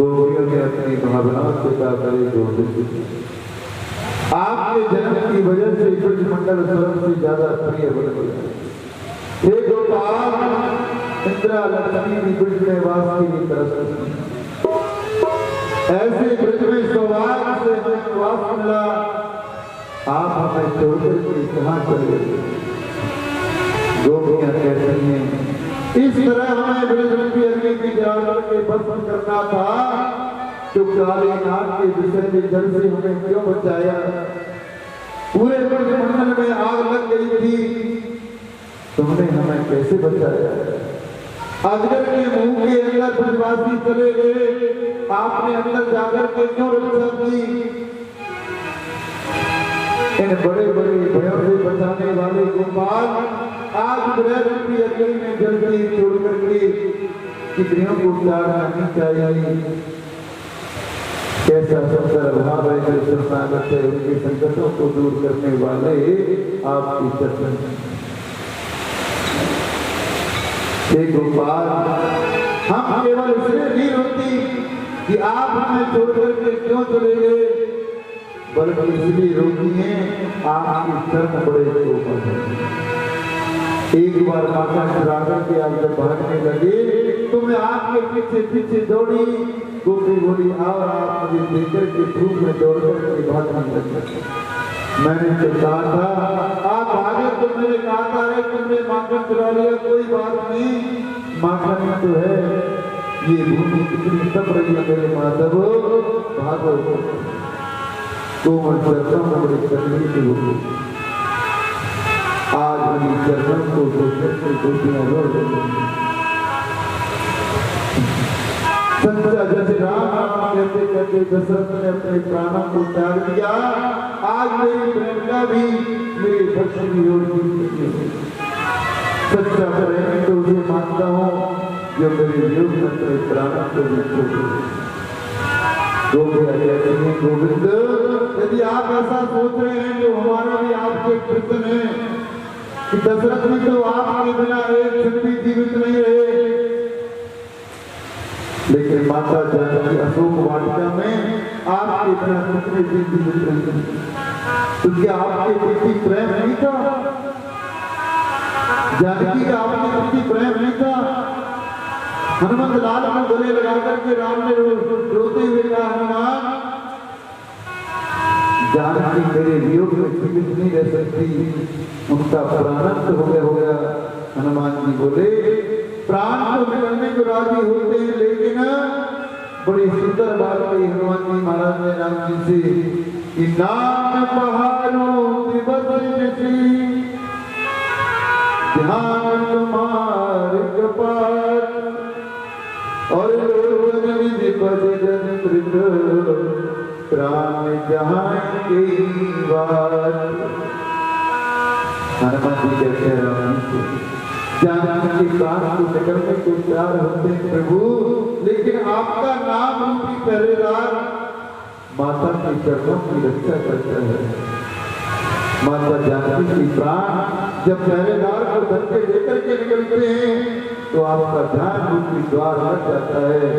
गोपियों ने अपनी भावनाओं से क्या करे जो आप आपके जन्म की वजह से ब्रजमंडल स्वर्ग से ज्यादा प्रिय बन गया। हे गोपाल, इंद्रा लक्ष्मी भी ब्रज में वास की तरफ ऐसे ब्रज में सौभाग्य से हमें वास मिला, आप हमें छोड़कर के कहाँ चले गए? गोपियां कहती हैं इस तरह हमें ब्रजरूपी अग्नि की जलाकर के भस्म करना था, तो काले नाग के विषैले जल से हमें क्यों बचाया? पूरे ब्रजमंडल में आग लग गई थी, तुमने हमें कैसे बचाया? अजगर के मुंह के अंदर ब्रजवासी चले गए, आपने अंदर जाकर के क्यों रक्षा की? इन बड़े बड़े भयों से बचाने वाले गोपाल आज ब्रजरूपी अग्नि में जल्दी छोड़ करके कितनियों को त्यागना नहीं चाहिए। कैसा सुंदर भाव है कृष्ण सागत है, उनके संकटों को दूर करने वाले आपकी चरण। हे गोपाल, हम केवल इसलिए नहीं रोती कि आप हमें छोड़ करके क्यों चले गए, बल्कि इसलिए रोती हैं आपकी चरण बड़े कोमल हैं। एक बार माता चुराकर के आप जब भागने लगे तो मैं आपके पीछे पीछे दौड़ी, गोपी बोली आओ, आप मुझे लेकर के धूप में दौड़ कर के भागने लगे। मैंने तो कहा था आप भागे, तो मैंने कहा था अरे तुमने माखन चुरा लिया, कोई बात नहीं, माखन तो है, ये भूमि कितनी तप रही है मेरे माधव, भागो। कोमल चरणों में बड़ी तकलीफ होगी, आज मेरी चरणों को देखकर के गोपियां रो रही हैं। सच्चा जैसे राम राम कहते कहते दशरथ ने अपने प्राणों को त्याग दिया, आज मेरी प्रेमिका भी मेरी भक्ति की ओर है। सच्चा प्रेमी तो उसे मानता हूँ जो मेरे वियोग में अपने प्राणों को भी छोड़ दे। गोपियां कहती हैं गोविंद, यदि आप ऐसा सोच रहे हैं तो हमारा भी आपसे प्रश्न है कि दशरथ भी तो आपके बिना एक क्षण भी जीवित नहीं रहे, लेकिन माता जानकी अशोक वाटिका में आपके बिना कितने दिन जीवित रहे, तो क्या आपके प्रति प्रेम नहीं था? जानकी का आपके प्रति प्रेम नहीं था? हनुमंत लाल को गले लगा करके राम ने रोते हुए कहा, हनुमान जानकी मेरे वियोग में जीवित नहीं रह सकती, उनका प्राणत्व हो गया। हनुमान जी बोले प्राण तो निकलने को राजी होते हैं, लेकिन बड़ी सुंदर बात कही हनुमान जी महाराज ने राम जी से कि नाम पहाड़ों दिवस ध्यान तुम्हारे कपार और प्राण जहाँ की बात। हनुमान जी कहते हैं राम जी से, जानकी के प्राण को निकलने को तैयार होते हैं प्रभु, लेकिन आपका नाम रूपी पहरेदार माता के चरणों की रक्षा करता है। माता जानकी की प्राण जब पहरेदार को धक्के देकर के निकलते हैं तो आपका ध्यान रूपी द्वार लग जाता है,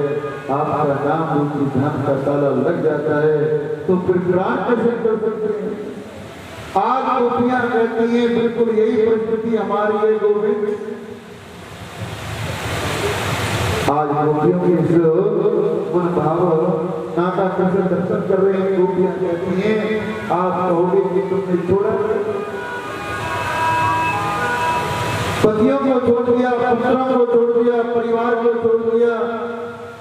आपका नाम रूपी ध्यान का ताला लग जाता है, तो फिर प्राण कैसे कर सकते हैं? आज गोपियां कहती हैं बिल्कुल यही परिस्थिति हमारी है गोविंद। आज गोपियों के इस मन भाव नाटा कैसे दर्शन कर रहे हैं, गोपियां कहती हैं आप कहोगे कि तुमने छोड़ा, पतियों को छोड़ दिया, पुत्रों को छोड़ दिया, परिवार को छोड़ दिया,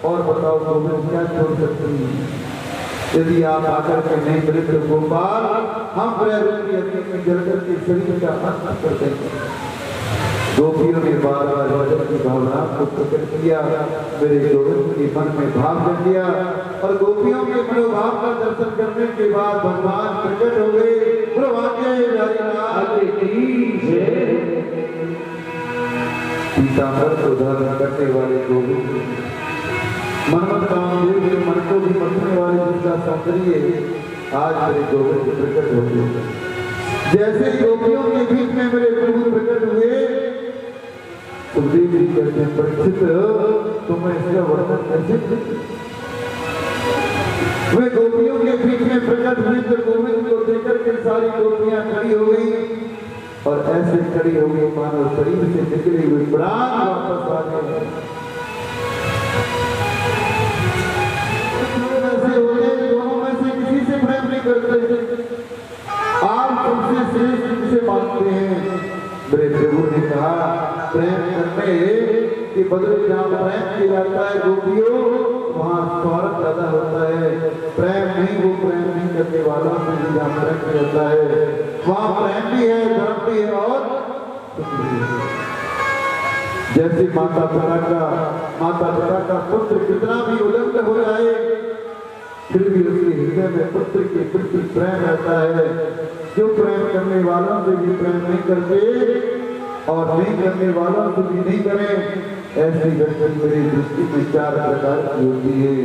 और बताओ गोविंद क्या छोड़ सकती है? यदि आप आकर के नहीं मिले तो गोपाल हम ब्रह्मरूपी अग्नि में जलकर के शरीर का अंत कर देंगे। गोपियों ने बार बार वचन की भावना को प्रकट किया, मेरे गोविंद के मन में भाव जग गया, और गोपियों के मनोभाव का दर्शन करने के बाद भगवान प्रकट हो गए। पीताम्बर को धारण करने वाले गोविंद, मनमत कामदेव के मन को भी मथने वाले जिसका सौंदर्य आज मेरे गोविंद प्रकट हो गए। जैसे गोपियों के बीच में मेरे प्रभु प्रकट हुए, सुखदेव जी कहते हैं परीक्षित तुम्हें इसका वर्णन कैसे? वे गोपियों के बीच में प्रकट हुए तो गोविंद को देखकर के से खड़ी हो गई, मानो शरीर से निकली हुई प्राण वापस आ गए। ऐसे होते दोनों में से किसी से प्रेम नहीं करते, आप सबसे श्रेष्ठ किसे मानते हैं? मेरे प्रभु ने कहा प्रेम करने के बदले जहाँ प्रेम किया जाता है गोपियों, वहाँ स्वार्थ ज्यादा होता है। प्रेम नहीं, वो प्रेम नहीं करने वालों से जहाँ प्रेम किया जाता है वहाँ प्रेम भी है, धर्म भी है और सुख भी है। जैसे माता पिता का पुत्र कितना भी उलंघ हो जाए फिर भी उसके हृदय में पुत्र के प्रति प्रेम रहता है। जो प्रेम करने वालों से भी प्रेम नहीं करते और नहीं करने वालों से भी नहीं करें, ऐसी व्यक्ति मेरी दृष्टि में 4 प्रकार की होती है।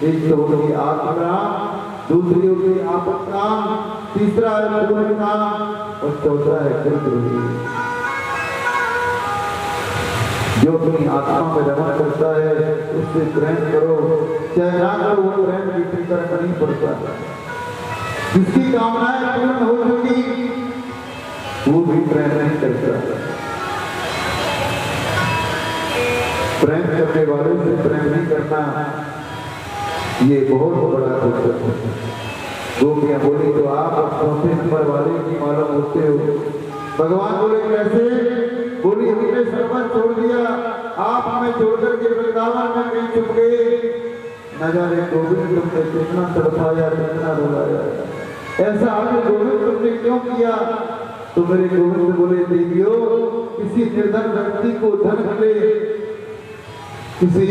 एक तो होगी आत्मराम, दूसरी होगी आपत्काम, तीसरा है पूर्ण काम और चौथा है कृतरोगी। जो अपनी आत्मा में रमण करता है उससे प्रेम करो, चाहे ना करो, वो प्रेम की तरह नहीं पड़ता। जिसकी कामनाएं पूर्ण हो चुकी वो भी प्रेम नहीं करता। प्रेम करने वाले से प्रेम नहीं करना, ये बहुत बड़ा दुख है। गोपियां बोली तो आप 4 नंबर वाले की मालूम होते हो। भगवान बोले कैसे? बोली हमने सर्वस्व छोड़ दिया, आप हमें छोड़कर के वृंदावन में कहीं छुप गए। न जाने गोविंद तुमने कितना तड़पाया, कितना रुलाया, ऐसा आपने गोविंद तुमने क्यों किया? तो मेरे गोविंद बोले देवियों, किसी निर्धन व्यक्ति को धन मिले, किसी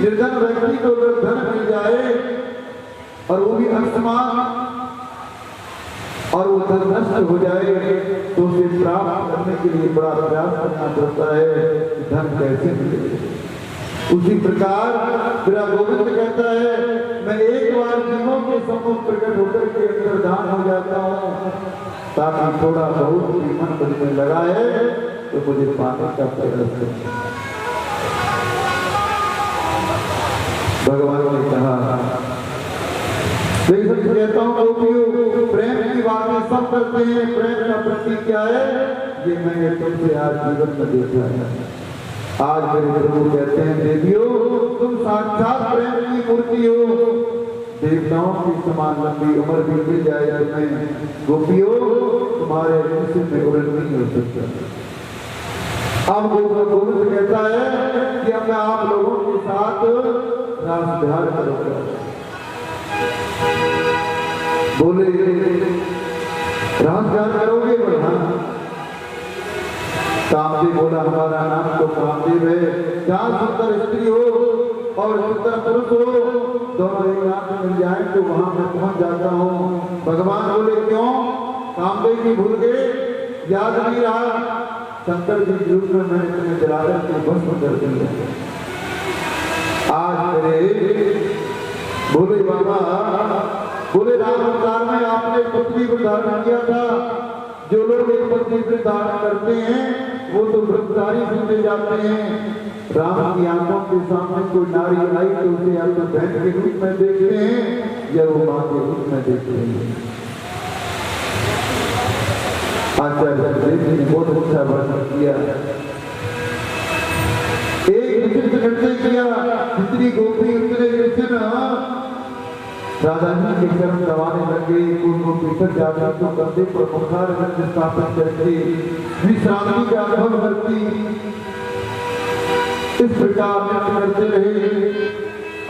निर्धन व्यक्ति को अगर धन मिल जाए और वो भी अकस्मात और वो धन नष्ट हो जाए तो उसे प्राप्त करने के लिए बड़ा प्रयास करना पड़ता है। धन कैसे मिले? उसी प्रकार मेरा गोविंद कहता है मैं एक बार जीवों के सम्मुख प्रकट होकर के अंतर्धान हो जाता हूँ ताकि थोड़ा बहुत भी मन में लगा है तो मुझे पाने का प्रयास करना। भगवान ने कहा कहता हूँ गोपियों, प्रेम की बातें सब करते हैं, प्रेम का प्रतीक क्या है ये मैंने तुमसे आज जीवन में देखा है। आज मेरे प्रभु कहते हैं देवियों, तुम साक्षात प्रेम की मूर्ति हो, देवताओं की समान लंबी उम्र भी मिल जाए तुम्हें, गोपियों तुम्हारे मुंह में उड़न नहीं हो सकता। अब गोविंद कहता है कि अब मैं आप लोगों के साथ रास विहार करूंगा। बोले रास विहार करोगे? बोला कामदेव बोला हमारा नाम तो कामदेव है, जहाँ सुंदर स्त्री हो और सुंदर पुरुष हो दोनों एक नाम में मिल जाए तो वहां मैं पहुंच जाता हूँ। भगवान बोले क्यों? कामदेव जी भूल गए, याद नहीं रहा? शंकर जी युग में मैंने तुम्हें जलाकर के भस्म कर दिया। आज मेरे बोले बाबा, बोले राम अवतार में आपने पृथ्वी को धारण किया था। जो लोग एक पत्नी को धारण करते हैं वो तो व्रतधारी समझे जाते हैं। राम की आंखों के सामने कोई नारी आई तो उसे या तो बहन के रूप में देखते हैं या वो मां के रूप में देखते हैं। आचार्य देव जी ने बहुत अच्छा वर्णन किया। एक विचित्र नृत्य किया, जितनी गोपी उतने कृष्ण राधा जी के चरण दबाने लगे, उनको पीछे जाकर तो कंधे पर मुखार रंग स्थापित करके विश्रांति का अनुभव करती। इस प्रकार नृत्य करते रहे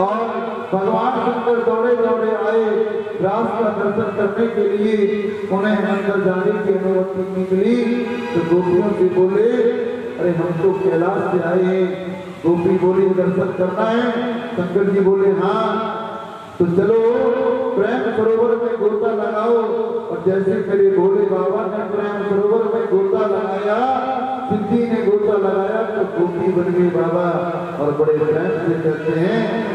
और भगवान शंकर दौड़े दौड़े आए रास का दर्शन करने के लिए। उन्हें अंदर जाने की अनुमति मिली तो गोपियों से बोले अरे हम तो कैलाश से आए हैं। गोपी बोली दर्शन करना है? शंकर जी बोले हाँ, तो चलो प्रेम सरोवर में गोता लगाओ। और जैसे मेरे भोले बाबा ने प्रेम सरोवर में गोता लगाया, सिद्धि ने गोता लगाया तो गोपी बन गई बाबा और बड़े प्रेम से कहते हैं